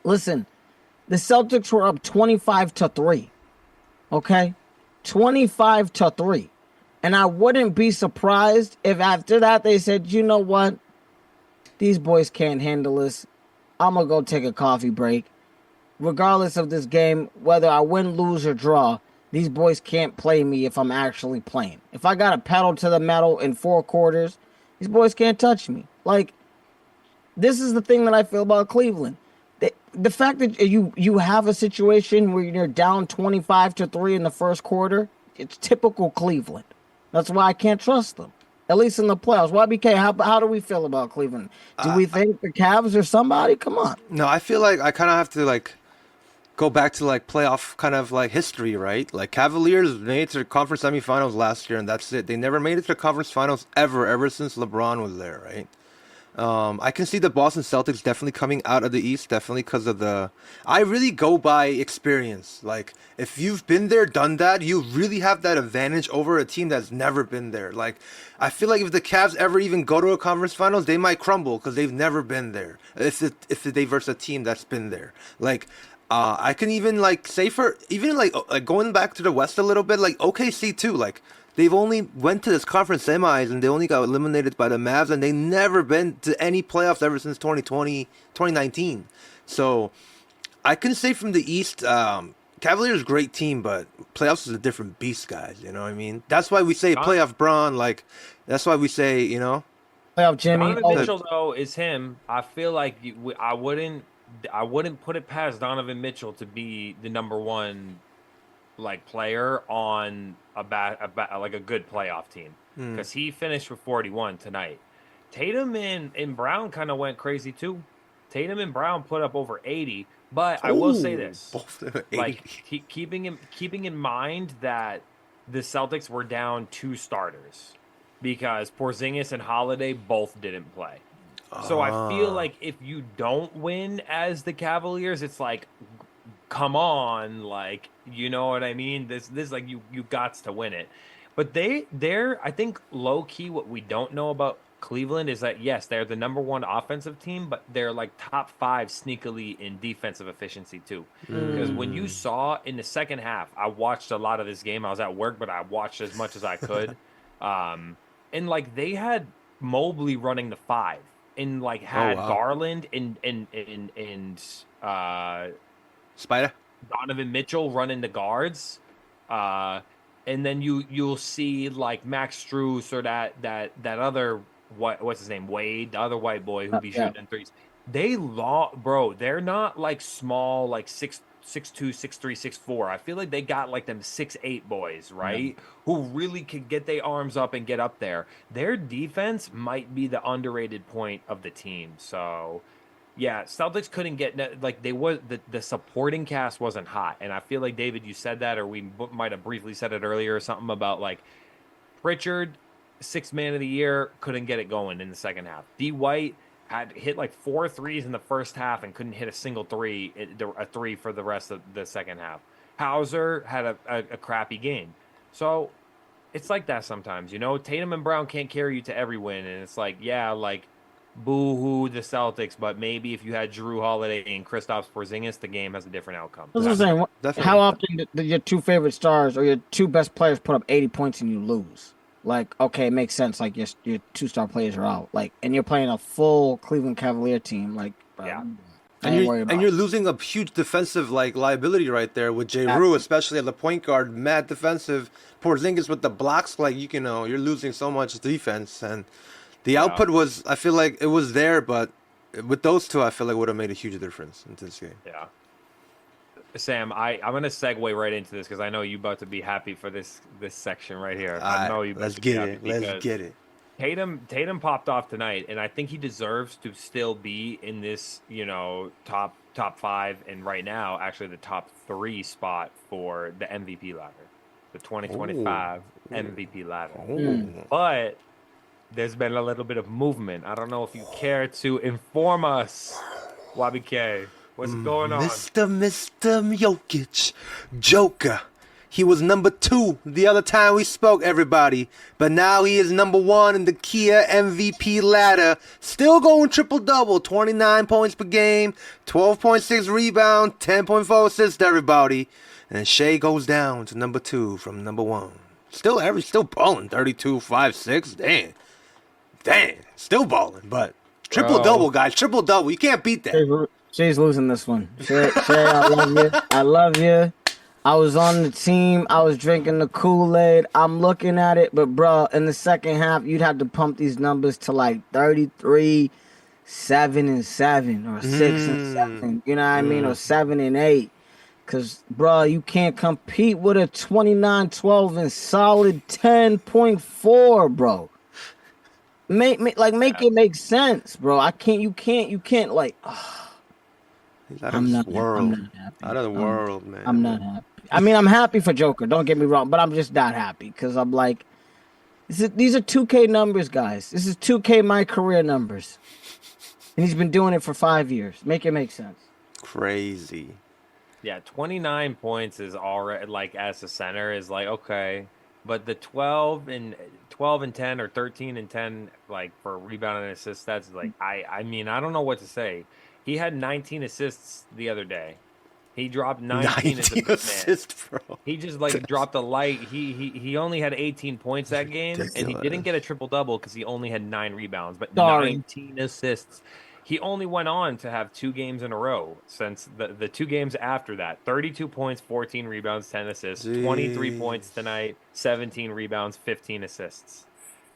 listen, the Celtics were up 25-3. Okay, 25-3, and I wouldn't be surprised if after that they said, you know what? These boys can't handle this. I'm going to go take a coffee break. Regardless of this game, whether I win, lose, or draw, these boys can't play me if I'm actually playing. If I got to pedal to the metal in 4 quarters, these boys can't touch me. Like, this is the thing that I feel about Cleveland. The fact that you have a situation where you're down 25-3 in the first quarter, it's typical Cleveland. That's why I can't trust them. At least in the playoffs. YBK, how do we feel about Cleveland? Do we think the Cavs are somebody? Come on. No, I feel like I kind of have to like go back to like playoff kind of like history, right? Like Cavaliers made it to the conference semifinals last year, and that's it. They never made it to the conference finals ever since LeBron was there, right? I can see the Boston Celtics definitely coming out of the East, definitely because of the. I really go by experience. Like, if you've been there, done that, you really have that advantage over a team that's never been there. Like, I feel like if the Cavs ever even go to a conference finals, they might crumble because they've never been there. If they versus a team that's been there, like. I can even like say for even like going back to the West a little bit, like OKC too, like. They've only went to this conference semis and they only got eliminated by the Mavs, and they've never been to any playoffs ever since 2019. So I can say from the East, Cavaliers great team, but playoffs is a different beast, guys. You know what I mean? That's why we say playoff Braun. Like that's why we say playoff Jimmy. Donovan Mitchell though is him. I feel like I wouldn't put it past Donovan Mitchell to be the number one like player on like a good playoff team because he finished with 41 tonight. Tatum and Brown kind of went crazy too. Tatum and Brown put up over 80, but I will say this: like keeping in mind that the Celtics were down 2 starters because Porzingis and Holiday both didn't play. So I feel like if you don't win as the Cavaliers, it's like, come on, like, you know what I mean? This like you got to win it. But they're I think low key what we don't know about Cleveland is that yes, they're the number 1 offensive team, but they're like top 5 sneakily in defensive efficiency too. Because when you saw in the second half, I watched a lot of this game. I was at work, but I watched as much as I could. And like they had Mobley running the 5 and like had Garland and Spider Donovan Mitchell running the guards, and then you'll see like Max Strus or that other what's his name, Wade, the other white boy who be shooting in threes. They're not like small like 6'2", 6'3", 6'4". I feel like they got like them 6'8" boys, right? Who really could get their arms up and get up there. Their defense might be the underrated point of the team. So. Yeah, Celtics couldn't get like the supporting cast wasn't hot, and I feel like David, you said that, or we might have briefly said it earlier, or something about like Pritchard, 6th man of the year, couldn't get it going in the second half. D. White had hit like 4 threes in the first half and couldn't hit a single a three for the rest of the second half. Hauser had a crappy game, so it's like that sometimes, you know. Tatum and Brown can't carry you to every win, and it's like like. Boo-hoo the Celtics, but maybe if you had Jrue Holiday and Kristaps Porzingis, the game has a different outcome. That's what I'm saying. How often do your 2 favorite stars or your 2 best players put up 80 points and you lose? Like, okay, it makes sense. Like your 2-star players are out. Like, and you're playing a full Cleveland Cavalier team. Like, yeah. And you're losing a huge defensive like liability right there with Jrue, especially at the point guard, mad defensive. Porzingis with the blocks, like you're losing so much defense. And the output was, I feel like it was there, but with those 2, I feel like would have made a huge difference into this game. Yeah. Sam, I'm going to segue right into this because I know you're about to be happy for this section right here. I know you. Let's get it. Let's get it. Tatum popped off tonight, and I think he deserves to still be in this, top 5, and right now, actually the top 3 spot for the MVP ladder, the 2025 MVP ladder. But there's been a little bit of movement. I don't know if you care to inform us, YBK. What's going on? Mr. Jokic, Joker. He was number 2 the other time we spoke, everybody. But now he is number 1 in the Kia MVP ladder. Still going triple-double. 29 points per game, 12.6 rebound, 10.4 assists, everybody. And Shea goes down to number 2 from number 1. Still balling. 32, 5, 6. Damn. Still balling. But triple-double, guys. Triple-double. You can't beat that. Shea's losing this one. Shay, I love you. I love you. I was on the team. I was drinking the Kool-Aid. I'm looking at it, but bro, in the second half, you'd have to pump these numbers to like 33, 7 and 7, or 6 and 7. You know what I mean? Or 7 and 8. Cause bro, you can't compete with a 29, 12 and solid 10.4, bro. Make it make sense, bro. You can't like. He's out of this world. I'm not happy. Out of the world, man. I'm not happy. I mean, I'm happy for Joker. Don't get me wrong, but I'm just not happy because I'm like, these are 2K numbers, guys. This is 2K my career numbers, and he's been doing it for 5 years. Make it make sense. Crazy. Yeah, 29 points is already like as a center is like okay, but the 12 and 10 or 13 and 10 like for rebound and assists, that's like I mean I don't know what to say. He had 19 assists the other day. He dropped 19 assists, bro. He just like dropped a light. He only had 18 points that game, and he didn't get a triple double because he only had 9 rebounds, but 19 assists. He only went on to have 2 games in a row since the 2 games after that. 32 points, 14 rebounds, 10 assists. Jeez. 23 points tonight, 17 rebounds, 15 assists.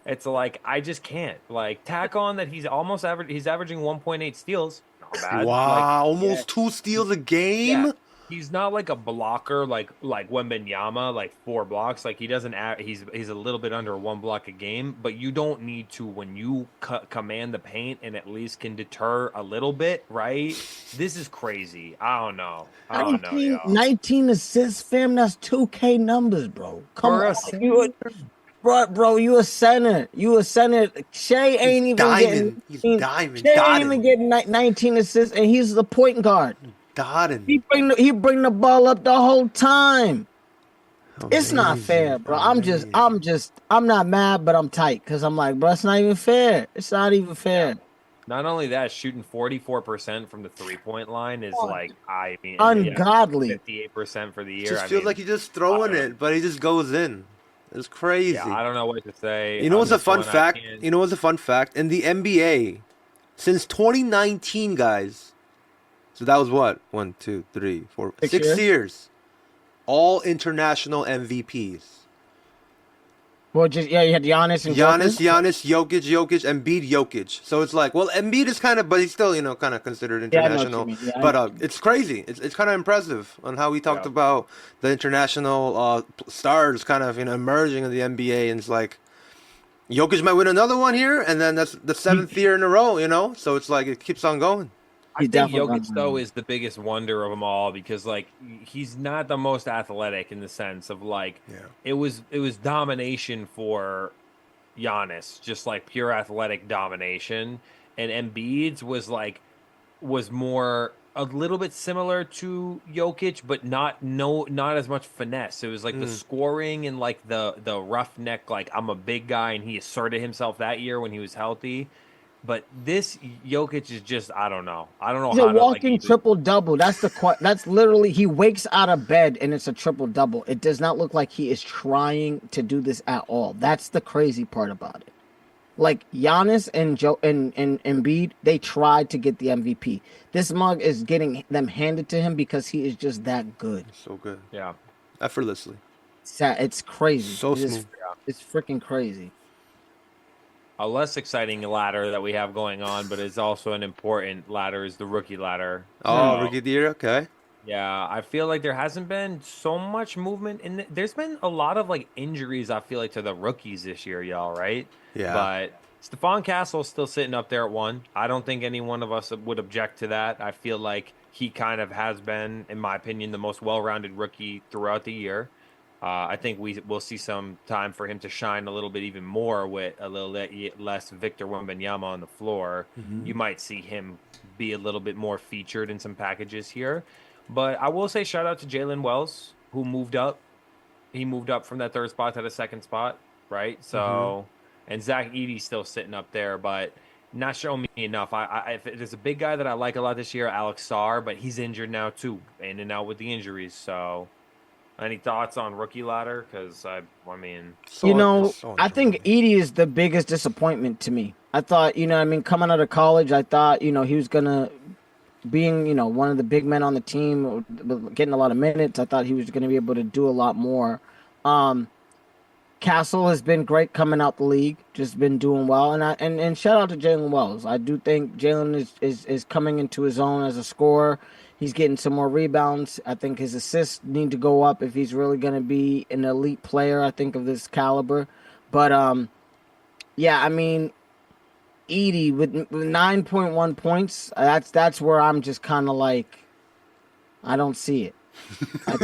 It's like I just can't like tack on that he's almost he's averaging 1.8 steals. Bad. Wow, like, almost 2 steals a game. Yeah. He's not like a blocker like Wembenyama, like 4 blocks. Like he doesn't. He's a little bit under 1 block a game, but you don't need to when you command the paint and at least can deter a little bit, right? This is crazy. I don't know. 19 assists, fam. That's 2K numbers, bro. Come on, Bro, you a center. Shea ain't even getting. He's diamond. Shea ain't even getting 19 assists, and he's the point guard. He bring the ball up the whole time. Amazing. It's not fair, bro. I'm not mad, but I'm tight because I'm like, bro, it's not even fair. It's not even fair. Not only that, shooting 44% from the 3-point line is ungodly. 58% for the year. Just feels like he's just throwing it, but he just goes in. It's crazy. Yeah, I don't know what to say. You know what's a fun fact? In the NBA, since 2019, guys. So that was what? 1, 2, 3, 4, 6 years. All international MVPs. Well, you had Giannis and Jokic, Embiid, Jokic. So it's like, well, Embiid is but he's still, kind of considered international. But it's crazy. It's kind of impressive on how we talked about the international stars kind of emerging in the NBA, and it's like, Jokic might win another one here, and then that's the 7th year in a row. So it's like it keeps on going. I think Jokic, though, is the biggest wonder of them all because, like, he's not the most athletic in the sense of, like, it was domination for Giannis, just, like, pure athletic domination. And Embiid's was more a little bit similar to Jokic, but not as much finesse. It was, like, the scoring and, like, the roughneck, like, I'm a big guy, and he asserted himself that year when he was healthy. But this Jokic is just I don't know. He's a walking triple-double. That's literally he wakes out of bed and it's a triple-double. It does not look like he is trying to do this at all. That's the crazy part about it. Like Giannis and Embiid, they tried to get the MVP. This mug is getting them handed to him because he is just that good. So good. Yeah. Effortlessly. It's crazy. So smooth. It's freaking crazy. A less exciting ladder that we have going on, but it's also an important ladder, is the rookie ladder. Oh, rookie of the year? Okay. Yeah, I feel like there hasn't been so much movement. There's been a lot of, like, injuries, I feel like, to the rookies this year, y'all, right? Yeah. But Stephon Castle's still sitting up there at 1. I don't think any one of us would object to that. I feel like he kind of has been, in my opinion, the most well-rounded rookie throughout the year. I think we'll see some time for him to shine a little bit even more with a little less Victor Wembanyama on the floor. You might see him be a little bit more featured in some packages here. But I will say shout out to Jalen Wells, who moved up. He moved up from that third spot to the second spot, right? So, and Zach Edey's still sitting up there, but not showing me enough. If there's a big guy that I like a lot this year, Alex Sarr, but he's injured now too, in and out with the injuries. So, any thoughts on rookie ladder? Because I mean, I think Edey is the biggest disappointment to me. I thought, coming out of college, I thought, he was gonna, being, one of the big men on the team, getting a lot of minutes. I thought he was going to be able to do a lot more. Castle has been great coming out the league, just been doing well, and shout out to Jalen Wells. I do think Jalen is coming into his own as a scorer. He's getting some more rebounds. I think his assists need to go up if he's really going to be an elite player, I think, of this caliber. But Edey with 9.1 points, that's where I'm just kind of like, I don't see it. I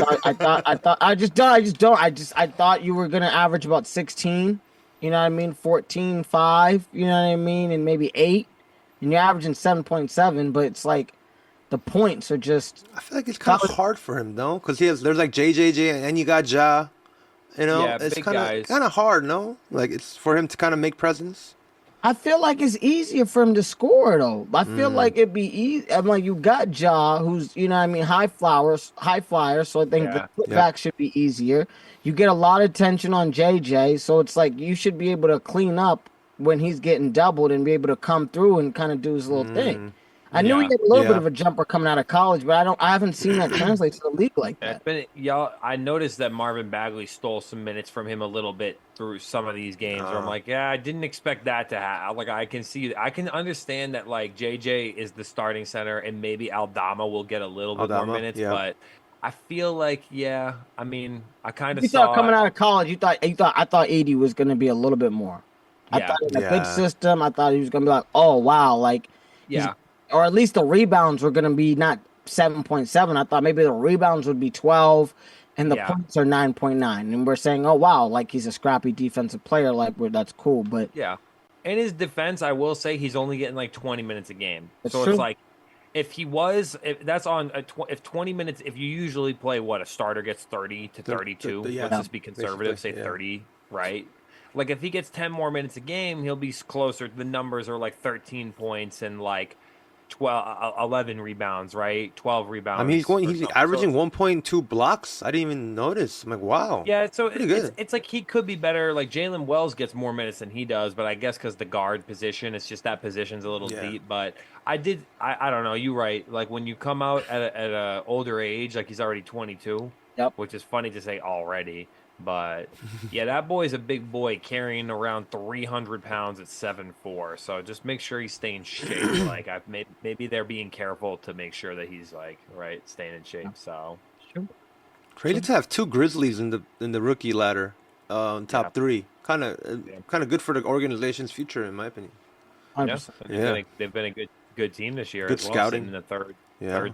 thought you were gonna average about 16, 14, 5, and maybe 8, and you're averaging 7.7, but it's like the points are just. I feel like it's kind of hard for him though, because there's like JJJ and you got Ja, it's kind of hard, no? Like it's for him to kind of make presence. I feel like it's easier for him to score, though. I feel like it'd be easy. I'm like, you got Ja, who's, high flyer, so I think the putback should be easier. You get a lot of attention on JJ, so it's like you should be able to clean up when he's getting doubled and be able to come through and kind of do his little thing. I knew he had a little bit of a jumper coming out of college, but I haven't seen that translate to the league like that. I noticed that Marvin Bagley stole some minutes from him a little bit through some of these games. Where I'm like, I didn't expect that to happen. Like, I can understand that like JJ is the starting center and maybe Aldama will get a little bit more minutes, but I feel like I kind of saw coming out of college. I thought Edey was going to be a little bit more. I thought in a good system. I thought he was going to be like, oh wow, like or at least the rebounds were going to be not 7.7. I thought maybe the rebounds would be 12 and the points are 9.9. And we're saying, oh, wow, like he's a scrappy defensive player. Like, that's cool. But in his defense, I will say he's only getting like 20 minutes a game. It's like if 20 minutes, if you usually play a starter gets 30 to 32, let's just be conservative, say 30, right? Like if he gets 10 more minutes a game, he'll be closer. The numbers are like 13 points and like 11 rebounds, right? 12 rebounds. I mean, he's averaging 1.2 blocks. I didn't even notice. I'm like, wow. Yeah, so it's like he could be better. Like Jalen Wells gets more minutes than he does, but I guess because the guard position, it's just that position's a little deep. But I don't know. You're right. Like when you come out at a older age, like he's already 22, which is funny to say already. But that boy's a big boy carrying around 300 pounds at 7'4". So just make sure he's staying in shape. Like maybe they're being careful to make sure that he's like staying in shape. So crazy to have two Grizzlies in the rookie ladder, top 3. Kind of good for the organization's future, in my opinion. They've been a good team this year. Good as well, scouting in the third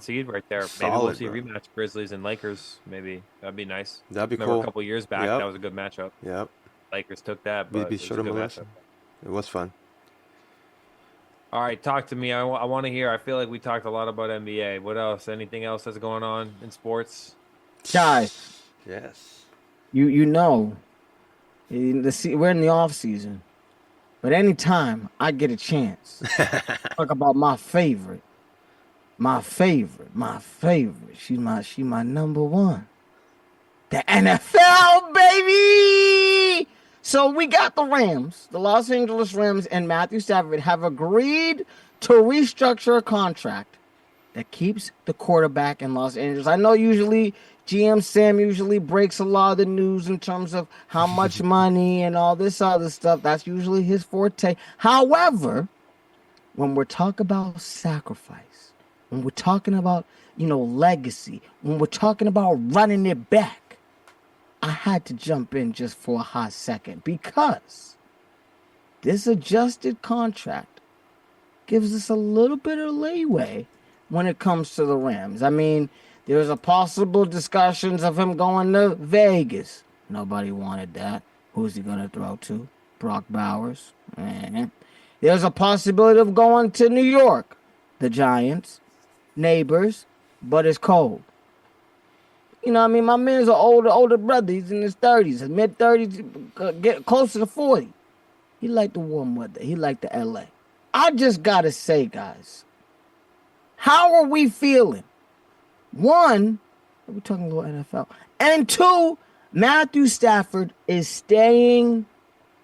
seed right there. Maybe we'll see a rematch, Grizzlies and Lakers. Maybe that'd be nice. That'd be Remember cool. A couple years back, that was a good matchup. Yep. Lakers took that, but showed them a lesson. It was fun. All right, talk to me. I want to hear. I feel like we talked a lot about NBA. What else? Anything else that's going on in sports? Guys. Yes. We're in the off season, but anytime I get a chance, talk about my favorite. She's my number one. The NFL, baby! So we got the Rams. The Los Angeles Rams and Matthew Stafford have agreed to restructure a contract that keeps the quarterback in Los Angeles. I know usually GM Sam usually breaks a lot of the news in terms of how much money and all this other stuff. That's usually his forte. However, when we're talking about sacrifice, when we're talking about, legacy, when we're talking about running it back, I had to jump in just for a hot second because this adjusted contract gives us a little bit of leeway when it comes to the Rams. I mean, there's a possible discussions of him going to Vegas. Nobody wanted that. Who's he gonna throw to? Brock Bowers. There's a possibility of going to New York. The Giants, neighbors, but it's cold. You know what I mean? My man's an older brother. He's in his 30s, his mid-30s, get closer to 40. He liked the warm weather. He liked the LA. I just got to say, guys, how are we feeling? One, we're talking a little NFL. And two, Matthew Stafford is staying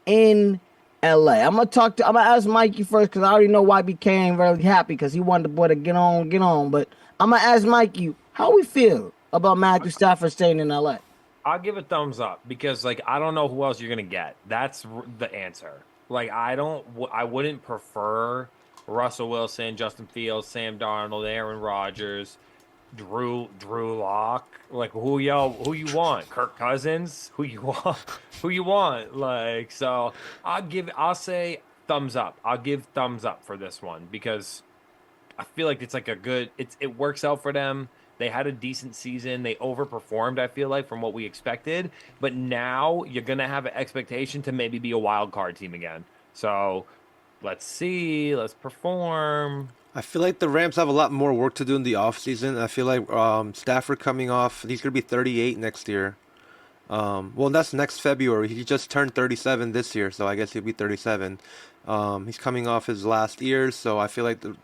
in LA. I'm gonna ask Mikey first because I already know why YBK ain't really happy because he wanted the boy to get on. But I'm gonna ask Mikey how we feel about Matthew Stafford staying in LA. I'll give a thumbs up because I don't know who else you're gonna get. That's the answer. I wouldn't prefer Russell Wilson, Justin Fields, Sam Darnold, Aaron Rodgers, Drew Lock. Who you want? Kirk Cousins? Who you want? Who you want? So I'll say thumbs up. I'll give thumbs up for this one because I feel like it's it works out for them. They had a decent season. They overperformed, I feel like, from what we expected. But now you're going to have an expectation to maybe be a wild card team again. So let's see. Let's perform. I feel like the Rams have a lot more work to do in the offseason. I feel like Stafford coming off, he's going to be 38 next year. Well, that's next February. He just turned 37 this year, so I guess he'll be 37. He's coming off his last year, so I feel like the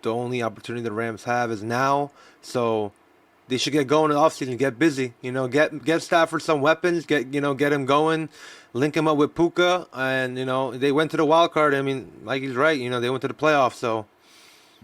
only opportunity the Rams have is now. So they should get going in the offseason, get busy. Get Stafford some weapons, get him going, link him up with Puka, and they went to the wild card. I mean, Mikey's right. They went to the playoffs, so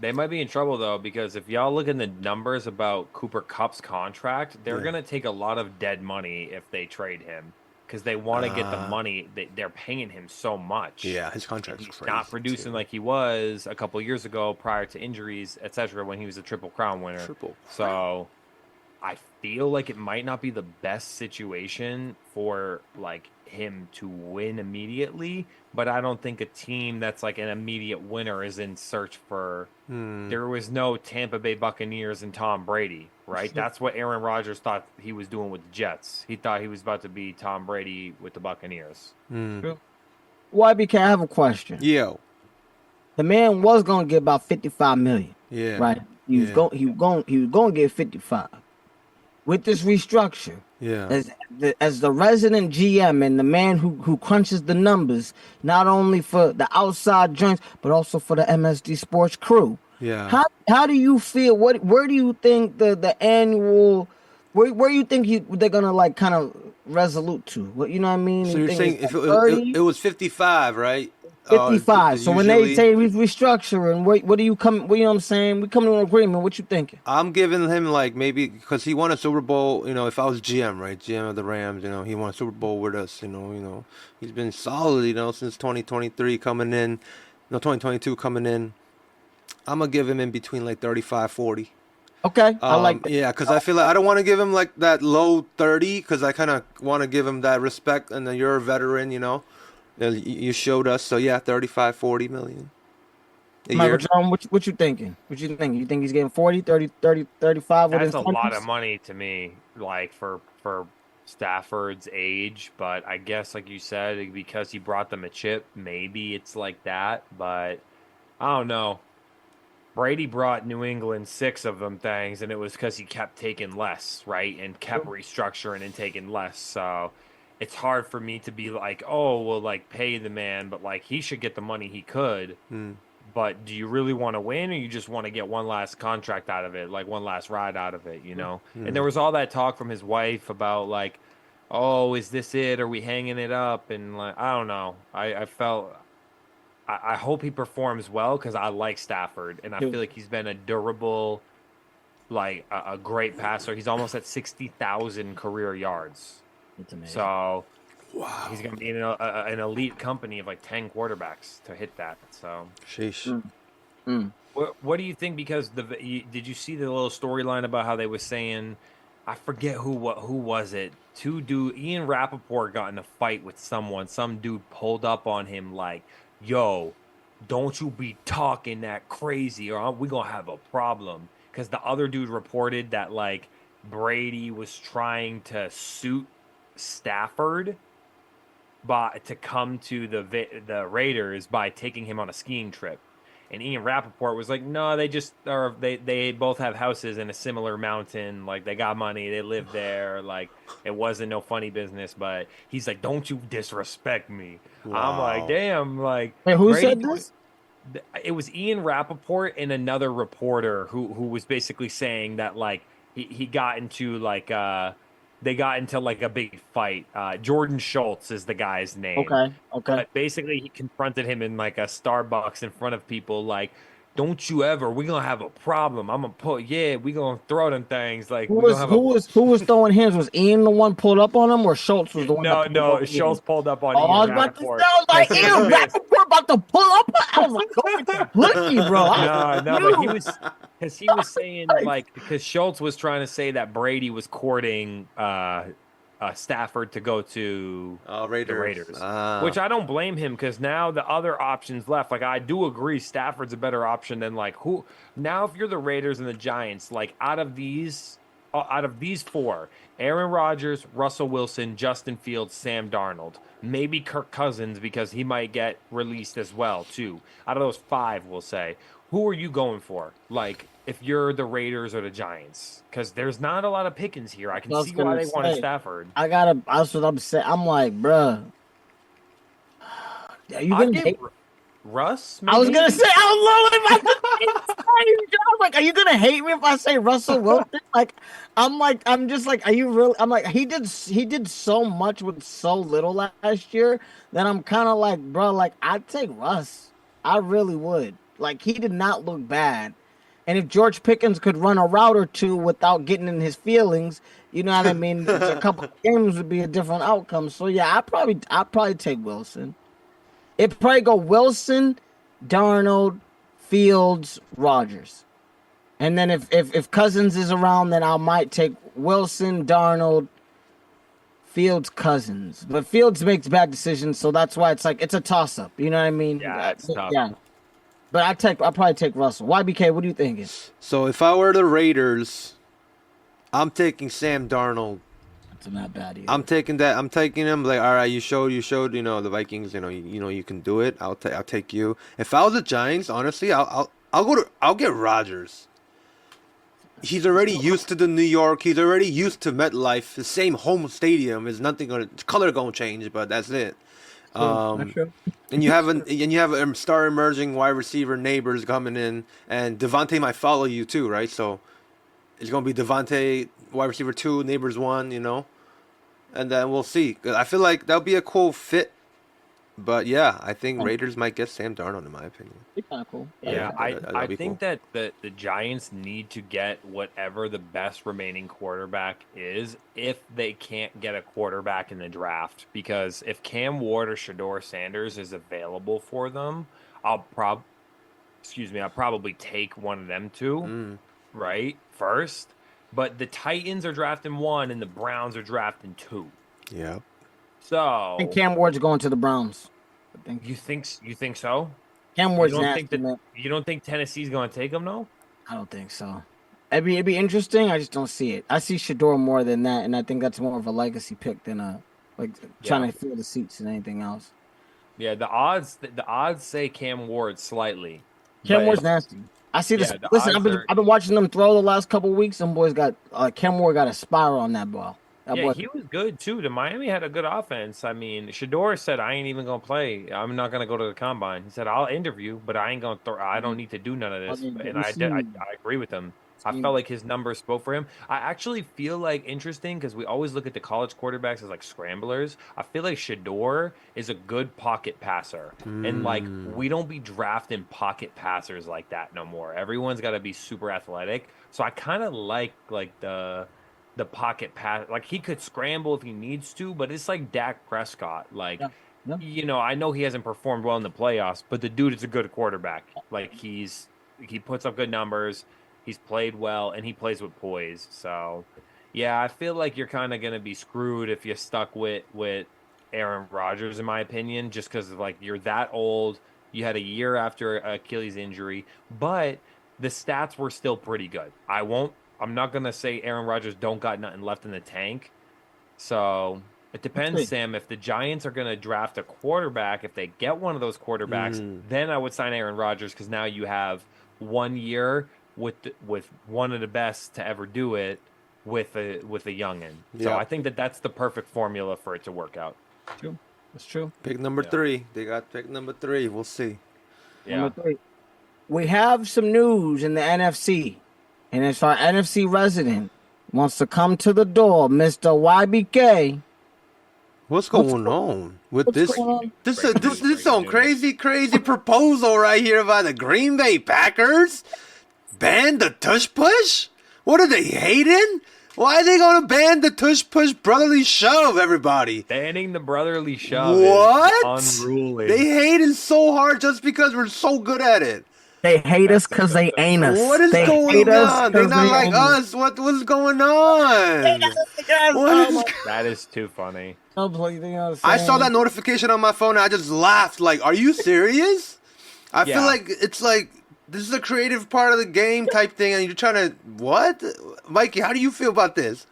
they might be in trouble though because if y'all look in the numbers about Cooper Kupp's contract, they're gonna take a lot of dead money if they trade him. Because they want to get the money. They're paying him so much. Yeah, his contract's he's crazy. Not producing like he was a couple years ago prior to injuries, etc. when he was a Triple Crown winner. So I feel like it might not be the best situation for him to win immediately, but I don't think a team that's an immediate winner is in search for. There was no Tampa Bay Buccaneers and Tom Brady, right? That's what Aaron Rodgers thought he was doing with the Jets. He thought he was about to be Tom Brady with the Buccaneers. YBK, I have a question. Yo, the man was gonna get about $55 million. Yeah, right. He was going to get 55. With this restructure, as the resident GM and the man who crunches the numbers, not only for the outside joints but also for the MSD Sports crew. Yeah. How do you feel? Where do you think the annual? Where you think they're gonna kind of resolute to? What you know what I mean? So you're saying if it was 55, right? 55. So when they say restructuring, what do you come? You know what I'm saying? We come to an agreement. What you thinking? I'm giving him maybe because he won a Super Bowl. If I was GM, right, GM of the Rams, he won a Super Bowl with us. He's been solid. Since 2023 coming in, 2022 coming in. I'm gonna give him in between 35, 40. Okay, I like that. Yeah, because I feel like I don't want to give him that low 30 because I kind of want to give him that respect. And then you're a veteran, you showed us. So yeah, 35, 40 million. Michael John, what you thinking? What you think? You think he's getting 40, 30, 35? That's a lot of money to me, for Stafford's age. But I guess, like you said, because he brought them a chip, maybe it's like that. But I don't know. Brady brought New England 6 of them things, and it was because he kept taking less, right? And kept restructuring and taking less. So it's hard for me to be pay the man, but he should get the money he could. But do you really want to win, or you just want to get one last contract out of it, one last ride out of it, And there was all that talk from his wife about oh, is this it? Are we hanging it up? And I don't know. I felt. I hope he performs well because I like Stafford, and I feel like he's been a durable, a great passer. He's almost at 60,000 career yards. That's amazing. So, he's going to be in an elite company of 10 quarterbacks to hit that. So, sheesh. What do you think? Because did you see the little storyline about how they were saying? I forget who was it? Ian Rappaport got in a fight with someone. Some dude pulled up on him yo, don't you be talking that crazy or we gonna have a problem. Because the other dude reported that Brady was trying to suit Stafford to come to the Raiders by taking him on a skiing trip. And Ian Rappaport was like, no, they both have houses in a similar mountain. Like, they got money, they live there. Like, it wasn't no funny business. But he's like, don't you disrespect me. I'm like, Wow. damn. Like, Wait, who Brady said this? it was Ian Rappaport and another reporter who was basically saying that like he got into like they got into like a big fight. Jordan Schultz is the guy's name. Okay. But basically he confronted him in like a Starbucks in front of people like, don't you ever, we're gonna have a problem. I'm gonna we gonna throw them things like we're gonna have a Who was throwing hands? Was Ian the one pulled up on him, or Schultz was the one that pulled no, up? Schultz pulled up on Oh, I Ian was about to say, Rappaport. I was like, Like, Ian Rappaport about to pull up. I was like, go get the bookie, bro. No, but he was saying like because Schultz was trying to say that Brady was courting Stafford to go to the Raiders, which I don't blame him because now the other options left. Like I do agree, Stafford's a better option than like who now if you're the Raiders and the Giants, like out of these four, Aaron Rodgers, Russell Wilson, Justin Fields, Sam Darnold, maybe Kirk Cousins because he might get released as well too. Out of those five, we'll say, who are you going for? Like if you're the Raiders or the Giants, because there's not a lot of pickings here. I can see why they wanted Stafford. That's what I'm saying. I'm like, bruh, are you gonna hate Russ? Maybe? I was gonna say, I was literally about to say, I'm like, are you gonna hate me if I say Russell Wilson? I'm just like, are you really? I'm like, he did so much with so little last year that I'm kind of like, bro, like I'd take Russ. I really would. Like he did not look bad, and if George Pickens could run a route or two without getting in his feelings, you know what I mean? A couple of games would be a different outcome. So yeah, I'd probably take Wilson. It'd probably go Wilson, Darnold, Fields, Rodgers. And then if Cousins is around, then I might take Wilson, Darnold, Fields, Cousins. But Fields makes bad decisions, so that's why it's like it's a toss up. You know what I mean? Yeah, it's tough. Yeah. But I'll probably take Russell. YBK, what do you think? So if I were the Raiders, I'm taking Sam Darnold. That's not bad either. I'm taking him. Like, all right, you showed. The Vikings. You can do it. I'll take you. If I was the Giants, honestly, I'll get Rodgers. He's already used to the New York. He's already used to MetLife. The same home stadium is nothing color gonna change, but that's it. Sure. And you have a star emerging wide receiver Neighbors coming in, and Devontae might follow you too, right? So it's gonna be Devontae wide receiver 2, Neighbors 1, and then we'll see. 'Cause I feel like that'll be a cool fit. But yeah, I think Raiders might get Sam Darnold in my opinion. It's kind of cool. Yeah, I think cool. that the Giants need to get whatever the best remaining quarterback is if they can't get a quarterback in the draft. Because if Cam Ward or Shedeur Sanders is available for them, I'll probably take one of them two, right, first. But the Titans are drafting 1 and the Browns are drafting 2. Yeah. So And Cam Ward's going to the Browns. I think. You think so? Cam Ward's you don't nasty, think man. You don't think Tennessee's going to take him, though? I don't think so. It'd be interesting. I just don't see it. I see Shedeur more than that, and I think that's more of a legacy pick than trying to fill the seats than anything else. Yeah, the odds say Cam Ward slightly. Cam Ward's nasty. I see this. Listen, I've been watching them throw the last couple of weeks. Some boys got Cam Ward got a spiral on that ball. He was good too. The Miami had a good offense. I mean, Shedeur said, "I ain't even gonna play. I'm not gonna go to the combine." He said, "I'll interview, but I ain't gonna throw. I don't need to do none of this." And I agree with him. I felt like his numbers spoke for him. I actually feel like interesting because we always look at the college quarterbacks as like scramblers. I feel like Shedeur is a good pocket passer, and like we don't be drafting pocket passers like that no more. Everyone's got to be super athletic. So I kind of like the pocket pass. Like he could scramble if he needs to, but it's like Dak Prescott. Like, I know he hasn't performed well in the playoffs, but the dude is a good quarterback. Like he puts up good numbers. He's played well, and he plays with poise. So, yeah, I feel like you're kind of going to be screwed if you're stuck with Aaron Rodgers, in my opinion, just because like you're that old. You had a year after Achilles injury, but the stats were still pretty good. I'm not going to say Aaron Rodgers don't got nothing left in the tank. So, It depends, Sam. If the Giants are going to draft a quarterback, if they get one of those quarterbacks, then I would sign Aaron Rodgers because now you have 1 year with one of the best to ever do it with a youngin. So I think that's the perfect formula for it to work out. True. That's true. Pick number 3. They got pick number 3. We'll see. Yeah. Number 3. We have some news in the NFC, and it's our NFC resident wants to come to the door, Mr. YBK. What's going on with this? going on? This some crazy proposal right here by the Green Bay Packers. Ban the tush push? What are they hating? Why are they gonna ban the tush push brotherly shove? Everybody banning the brotherly shove. What? Is unruly. They hating so hard just because we're so good at it. They hate us because they ain't us. What is going on? They're not like us. What's going on? That is too funny. I saw that notification on my phone and I just laughed. Like, are you serious? I feel like it's like this is a creative part of the game type thing, and you're trying to what? Mikey, how do you feel about this?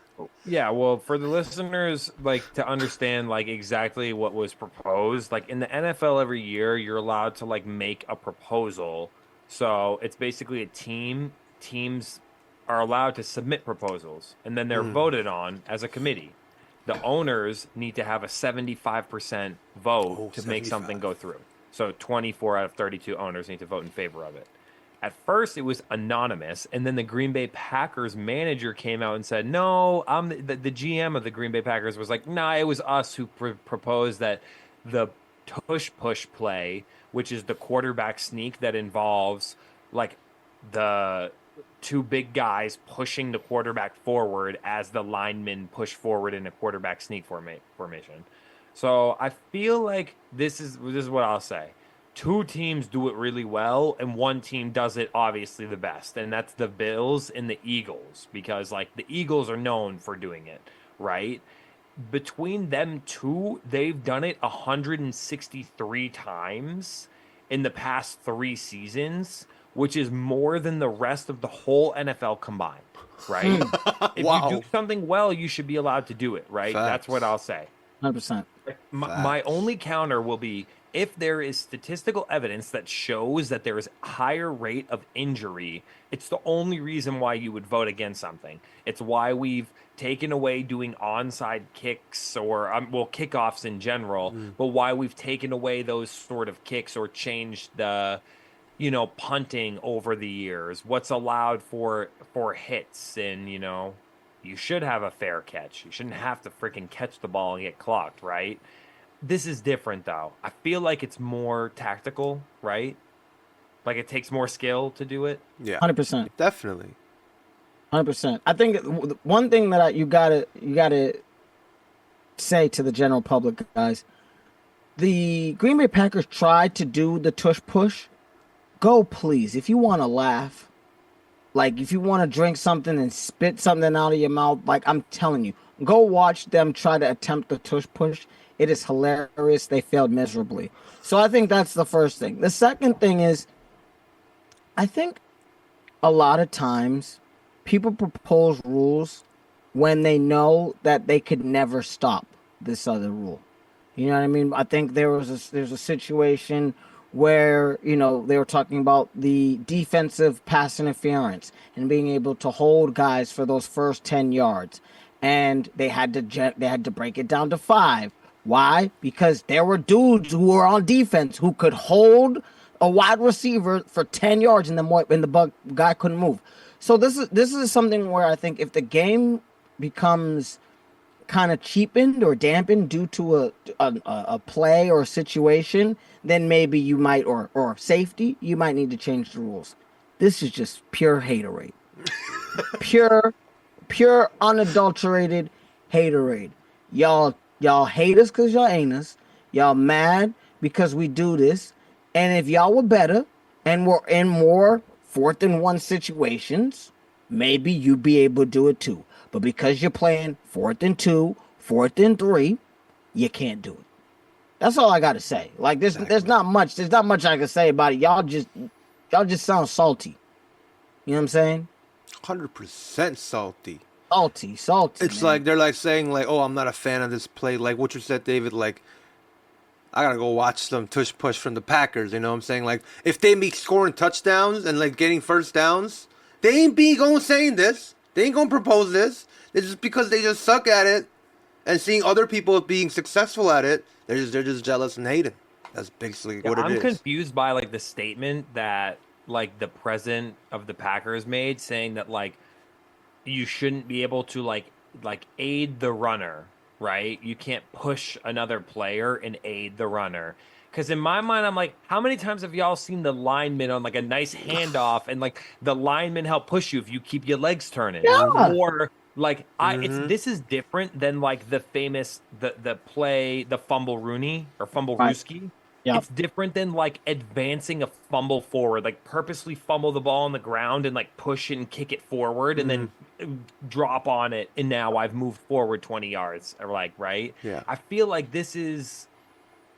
Yeah, well, for the listeners, like to understand like exactly what was proposed, like in the NFL every year, you're allowed to like make a proposal. So it's basically a team. Teams are allowed to submit proposals, and then they're voted on as a committee. The owners need to have a 75% vote to make something go through. So 24 out of 32 owners need to vote in favor of it. At first, it was anonymous, and then the Green Bay Packers manager came out and said, no, I'm the GM of the Green Bay Packers was like, nah, it was us who proposed that the tush push play, which is the quarterback sneak that involves like the two big guys pushing the quarterback forward as the linemen push forward in a quarterback sneak formation. So I feel like this is what I'll say. 2 teams do it really well, and 1 team does it obviously the best, and that's the Bills and the Eagles, because like the Eagles are known for doing it, right? Between them 2, they've done it 163 times in the past 3 seasons, which is more than the rest of the whole NFL combined, right? If you do something well, you should be allowed to do it, right? Facts. That's what I'll say. 100%. My only counter will be if there is statistical evidence that shows that there is a higher rate of injury, it's the only reason why you would vote against something. It's why we've taken away doing onside kicks or, kickoffs in general, but why we've taken away those sort of kicks or changed the, punting over the years. What's allowed for hits and, you should have a fair catch. You shouldn't have to freaking catch the ball and get clocked, right? This is different, though. I feel like it's more tactical, right? Like it takes more skill to do it. Yeah, 100%. Definitely. 100%. I think one thing that you gotta say to the general public, guys, the Green Bay Packers tried to do the tush push. Go, please. If you want to laugh, like if you want to drink something and spit something out of your mouth, like I'm telling you, go watch them try to attempt the tush push. It is hilarious. They failed miserably. So I think that's the first thing. The second thing is, I think a lot of times people propose rules when they know that they could never stop this other rule. You know what I mean? I think there's a situation where, they were talking about the defensive pass interference and being able to hold guys for those first 10 yards. And they had to break it down to 5. Why? Because there were dudes who were on defense who could hold a wide receiver for 10 yards and the guy couldn't move. So this is something where I think if the game becomes kind of cheapened or dampened due to a play or a situation, then maybe you might, or safety, you might need to change the rules. This is just pure haterade. pure unadulterated haterade. Y'all hate us because y'all ain't us. Y'all mad because we do this. And if y'all were better and were in more 4th and 1 situations, maybe you'd be able to do it too. But because you're playing 4th and 2, 4th and 3, you can't do it. That's all I got to say. Like there's not much I can say about it. Y'all just sound salty. You know what I'm saying? 100% salty. salty. It's man. like they're like saying like, "Oh, I'm not a fan of this play." Like what you said, David. Like I gotta go watch some tush push from the Packers. You know what I'm saying? Like if they be scoring touchdowns and like getting first downs, they ain't be going saying this. They ain't gonna propose this. It's just because they just suck at it, and seeing other people being successful at it, they're just jealous and hating. That's basically what it I'm is. confused by like the statement that like the president of the Packers made, saying that like you shouldn't be able to like aid the runner, right? You can't push another player and aid the runner. Because in my mind, I'm like, how many times have y'all seen the lineman on like a nice handoff and like the lineman help push you if you keep your legs turning? Yeah. Or like it's Mm-hmm. this is different than like the famous the play the fumble Rooney or fumble Right. Rooski. Yep. It's different than like advancing a fumble forward, like purposely fumble the ball on the ground and like push it and kick it forward and then drop on it. And now I've moved forward 20 yards or like, right? Yeah. I feel like this is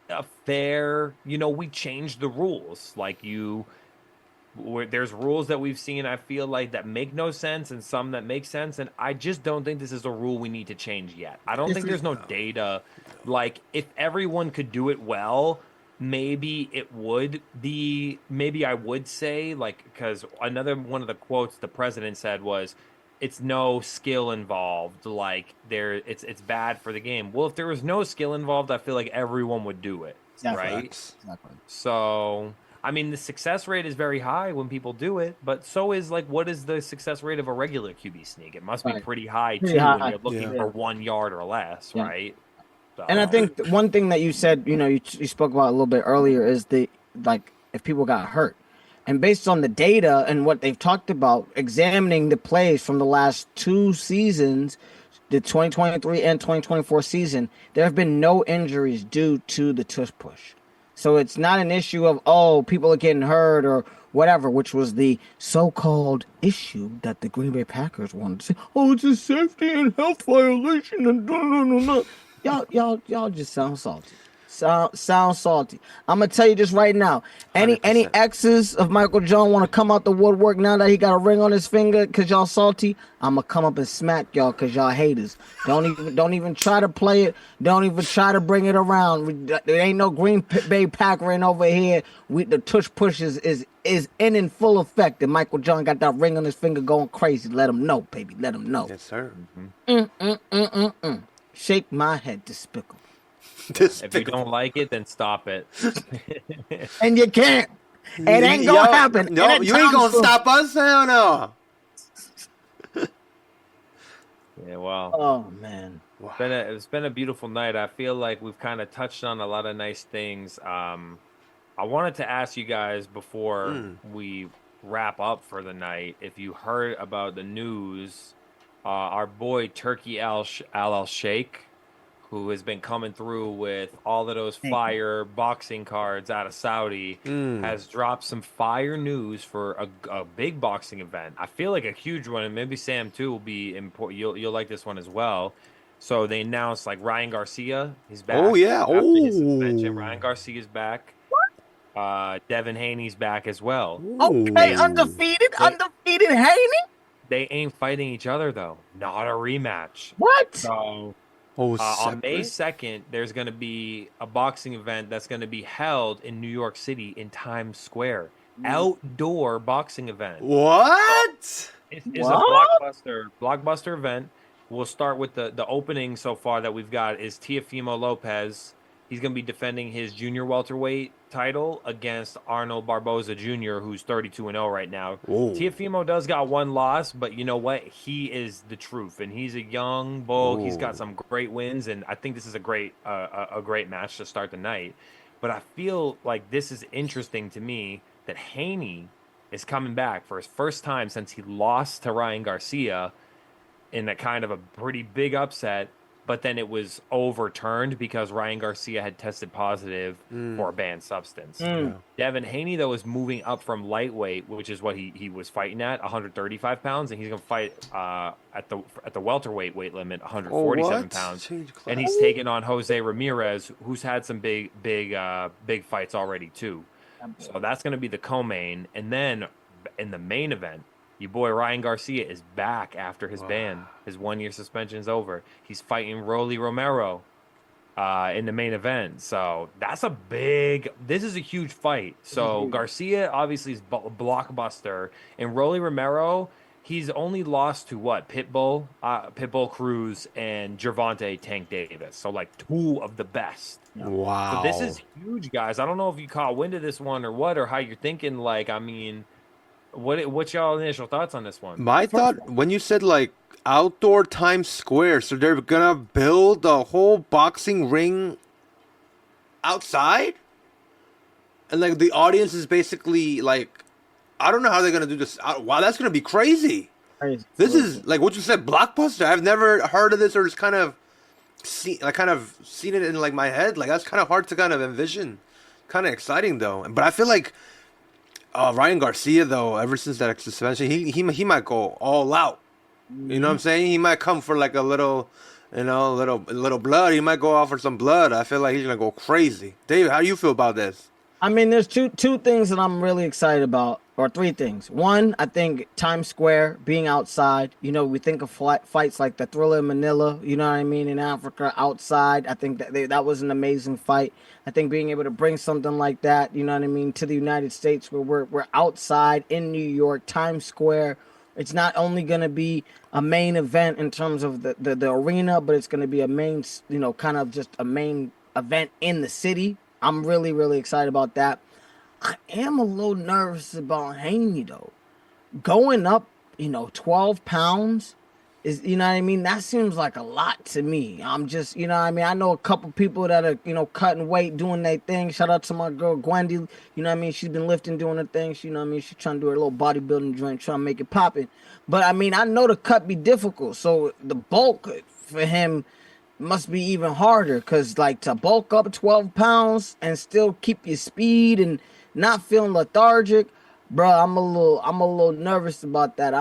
a fair, we changed the rules. Like there's rules that we've seen, I feel like that make no sense and some that make sense. And I just don't think this is a rule we need to change yet. I don't think there's no data. Like if everyone could do it well, maybe it would be, maybe I would say like, because another one of the quotes the president said was, it's no skill involved. Like it's bad for the game. Well, if there was no skill involved, I feel like everyone would do it. Exactly. Right. Exactly. So, I mean, the success rate is very high when people do it, but so is like, what is the success rate of a regular QB sneak? It must be Right. pretty high Pretty too high. when you're looking Yeah. for 1 yard or less, Yeah. right? So, And I think one thing that you said, you spoke about a little bit earlier is if people got hurt. And based on the data and what they've talked about, examining the plays from the last 2 seasons, the 2023 and 2024 season, there have been no injuries due to the tush push. So it's not an issue of, people are getting hurt or whatever, which was the so-called issue that the Green Bay Packers wanted to say, it's a safety and health violation and no. Y'all just sound salty. Sound salty. I'm gonna tell you this right now. Any 100%. exes of Michael Jordan want to come out the woodwork now that he got a ring on his finger because y'all salty? I'm gonna come up and smack y'all because y'all haters. Don't even try to play it. Don't even try to bring it around. There ain't no Green Bay Packer in over here. The tush push is in full effect. And Michael Jordan got that ring on his finger going crazy. Let him know, baby. Let him know. Yes, sir. Shake my head, despicable. if you don't like it, then stop it. And you can't. It ain't gonna happen. No, you ain't gonna stop us. Hell no. Yeah, well, Oh man. it's been a beautiful night. I feel like we've kind of touched on a lot of nice things. I wanted to ask you guys before we wrap up for the night if you heard about the news. Our boy Turkey Al Sheikh, who has been coming through with all of those fire boxing cards out of Saudi, has dropped some fire news for a big boxing event. I feel like a huge one, and maybe Sam too will be important. You'll like this one as well. So they announced like Ryan Garcia, he's back. Oh, yeah. After his suspension, Oh. Ryan Garcia's back. Devin Haney's back as well. Okay, undefeated Haney. They ain't fighting each other though. Not a rematch. What? So Oh, on May separate? 2nd, there's going to be a boxing event that's going to be held in New York City in Times Square. Outdoor boxing event. What? It's a blockbuster event. We'll start with the opening so far that we've got is Teofimo Lopez. He's going to be defending his junior welterweight title against Arnold Barboza Jr., who's 32-0 right now. Whoa. Teofimo does got one loss, but you know what? He is the truth, and he's a young bull. He's got some great wins, and I think this is a great match to start the night. But I feel like this is interesting to me that Haney is coming back for his first time since he lost to Ryan Garcia in a kind of a pretty big upset, but then it was overturned because Ryan Garcia had tested positive for a banned substance. Devin Haney, though, is moving up from lightweight, which is what he was fighting at, 135 pounds, and he's going to fight at the welterweight weight limit, 147 pounds. And he's taking on Jose Ramirez, who's had some big fights already, too. So that's going to be the co-main. And then in the main event, Your boy Ryan Garcia is back after his ban. His 1-year suspension's over. He's fighting Rolly Romero in the main event. So that's this is a huge fight. So Garcia obviously is blockbuster. And Rolly Romero, he's only lost to what? Pitbull Cruz, and Gervonta Tank Davis. So like two of the best. Wow. So this is huge, guys. I don't know if you caught wind of this one or what, or how you're thinking. Like, I mean, what's y'all initial thoughts on this one? My thought when you said like outdoor Times Square, so they're gonna build a whole boxing ring outside, and like the audience is basically like, I don't know how they're gonna do this. Wow, that's gonna be crazy. This is like what you said, blockbuster. I've never heard of this or just kind of seen it in like my head. Like that's kind of hard to kind of envision. Kind of exciting though, but I feel like Ryan Garcia though, ever since that suspension, he might go all out. You know what I'm saying? He might come for like a little, little blood. He might go out for some blood. I feel like he's gonna go crazy. Dave, how do you feel about this? I mean, there's two things that I'm really excited about, or three things. One, I think Times Square being outside. You know, we think of fights like the Thriller in Manila. You know what I mean? In Africa, outside. I think that was an amazing fight. I think being able to bring something like that, you know what I mean, to the United States, where we're outside in New York, Times Square. It's not only going to be a main event in terms of the arena, but it's going to be a main, kind of just a main event in the city. I'm really, really excited about that. I am a little nervous about Haney, though. Going up, 12 pounds is, you know what I mean? That seems like a lot to me. I'm just, you know what I mean? I know a couple people that are, cutting weight, doing their thing. Shout out to my girl, Gwendy. You know what I mean? She's been lifting, doing her thing. You know what I mean? She's trying to do her little bodybuilding joint, trying to make it popping. But, I mean, I know the cut be difficult. So the bulk for him must be even harder, because, like, to bulk up 12 pounds and still keep your speed and not feeling lethargic, bro, I'm a little nervous about that.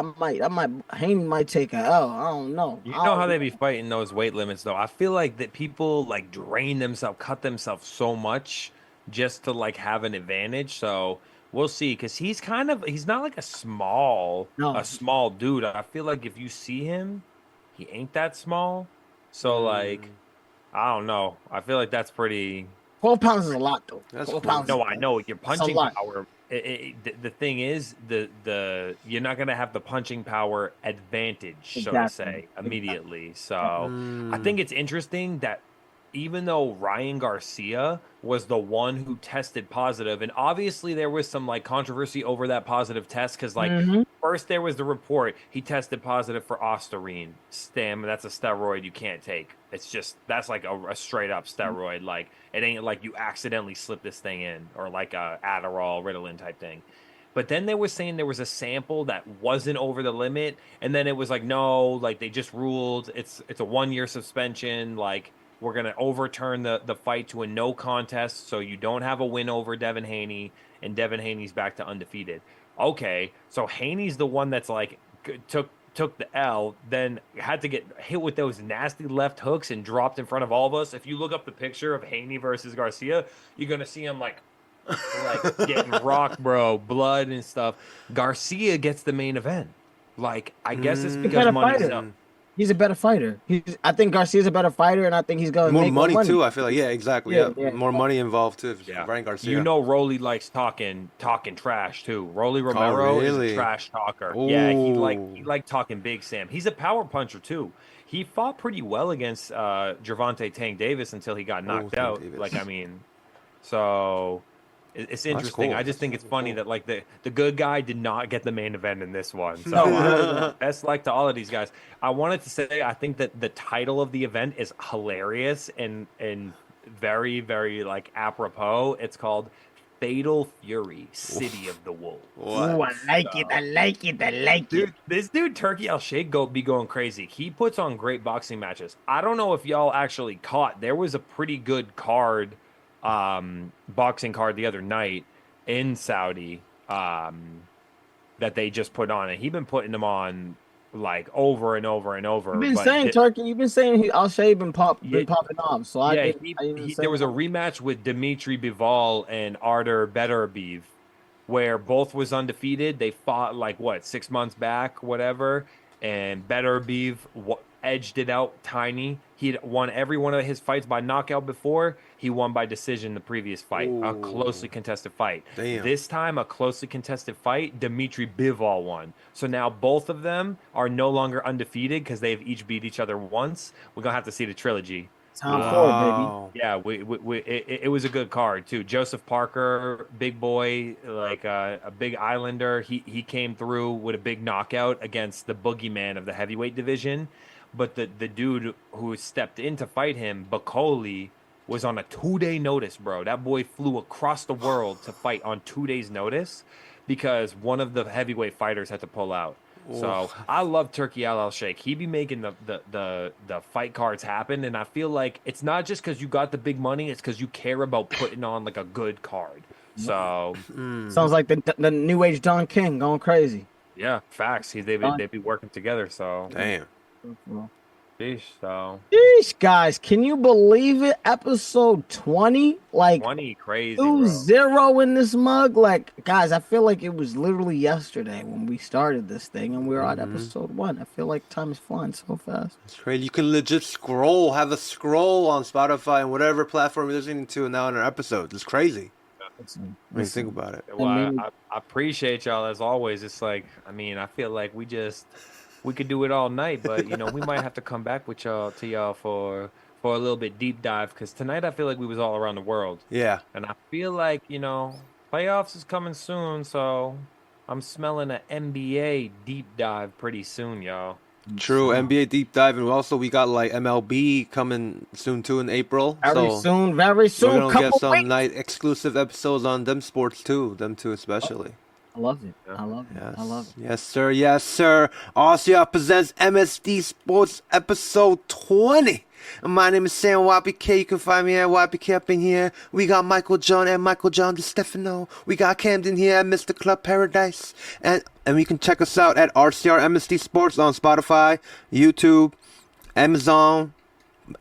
Haney might take a L. I don't know. You know how they be fighting those weight limits, though. I feel like that people like drain themselves, cut themselves so much just to like have an advantage. So we'll see, because he's not like a small dude. I feel like if you see him, he ain't that small. So like, I don't know. I feel like that's pretty. 12 pounds is a lot, though. That's 12 cool. pounds. No, I know your punching power. The thing is, you're not gonna have the punching power advantage, so to say, immediately. So I think it's interesting that even though Ryan Garcia was the one who tested positive, and obviously there was some like controversy over that positive test, because like first there was the report he tested positive for Ostarine, that's a steroid you can't take. That's like a straight up steroid. Like it ain't like you accidentally slip this thing in, or like a Adderall, Ritalin type thing. But then they were saying there was a sample that wasn't over the limit, and then it was like, no, like they just ruled it's a 1-year suspension. Like we're gonna overturn the fight to a no contest, so you don't have a win over Devin Haney, and Devin Haney's back to undefeated. Okay, so Haney's the one that's like took the L, then had to get hit with those nasty left hooks and dropped in front of all of us. If you look up the picture of Haney versus Garcia, you're gonna see him like getting rocked, bro, blood and stuff. Garcia gets the main event. Like I guess it's because money's up. He's a better fighter. I think Garcia's a better fighter, and I think he's going to make more money too. I feel like exactly. Yeah. More money involved too. Yeah. Ryan Garcia. You know, Rolly likes talking trash too. Rolly Romero is a trash talker. Ooh. Yeah, he like talking Big Sam. He's a power puncher too. He fought pretty well against Gervonta Tank Davis until he got knocked out. Davis. Like I mean, so. It's interesting. Cool. I just think it's funny that like the good guy did not get the main event in this one. So best luck to all of these guys. I wanted to say I think that the title of the event is hilarious and very, very like apropos. It's called Fatal Fury, City of the Wolves. Oh, I like it. Dude, this dude Turkey Al-Sheikh be going crazy. He puts on great boxing matches. I don't know if y'all actually caught. There was a pretty good card. Boxing card the other night in Saudi that they just put on, and he's been putting them on like over and over and over. You've been saying Turkey. You've been saying Al-Sheikh been popping off. So there was a rematch with Dimitri Bivol and Artur Beterbiev, where both was undefeated. They fought like 6 months back, whatever, and Better Beef edged it out tiny. He'd won every one of his fights by knockout before. He won by decision the previous fight, a closely contested fight. Damn. This time, a closely contested fight, Dmitry Bivol won. So now both of them are no longer undefeated because they've each beat each other once. We're going to have to see the trilogy. Time forward, baby. Yeah, it was a good card too. Joseph Parker, big boy, like a big Islander. He came through with a big knockout against the boogeyman of the heavyweight division. But the dude who stepped in to fight him, Bacoli, was on a 2-day notice, bro. That boy flew across the world to fight on 2 days' notice because one of the heavyweight fighters had to pull out. So I love Turkey Al Sheikh. He be making the fight cards happen, and I feel like it's not just because you got the big money; it's because you care about putting on like a good card. So sounds like the new age Don King going crazy. Yeah, facts. They be working together. So Damn. Sheesh, so Sheesh, guys, can you believe it? Episode 20, like 20, crazy, 2-0 in this mug. Like, guys, I feel like it was literally yesterday when we started this thing, and we're on episode 1. I feel like time is flying so fast. It's crazy. You can legit have a scroll on Spotify and whatever platform you're listening to now in our episodes. It's crazy. When you think about it. Well, I appreciate y'all as always. It's like, I mean, I feel like we could do it all night, but we might have to come back with y'all for a little bit deep dive because tonight I feel like we was all around the world. Yeah. And I feel like playoffs is coming soon, so I'm smelling an NBA deep dive pretty soon, y'all. True, NBA deep dive, and also we got like MLB coming soon too in April. Very soon. We're gonna get some night exclusive episodes on them sports too, them two especially. I love it. I love it. Yes. I love it. Yes, sir. Yes, sir. RCR Presents MSD Sports episode 20. My name is Sam YPK. You can find me at YPK up in here. We got Michael John and Michael John DeStefano. We got Camden here at Mr. Club Paradise. And we can check us out at RCR MSD Sports on Spotify, YouTube, Amazon,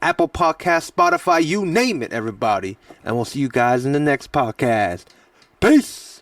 Apple Podcasts, Spotify, you name it, everybody. And we'll see you guys in the next podcast. Peace.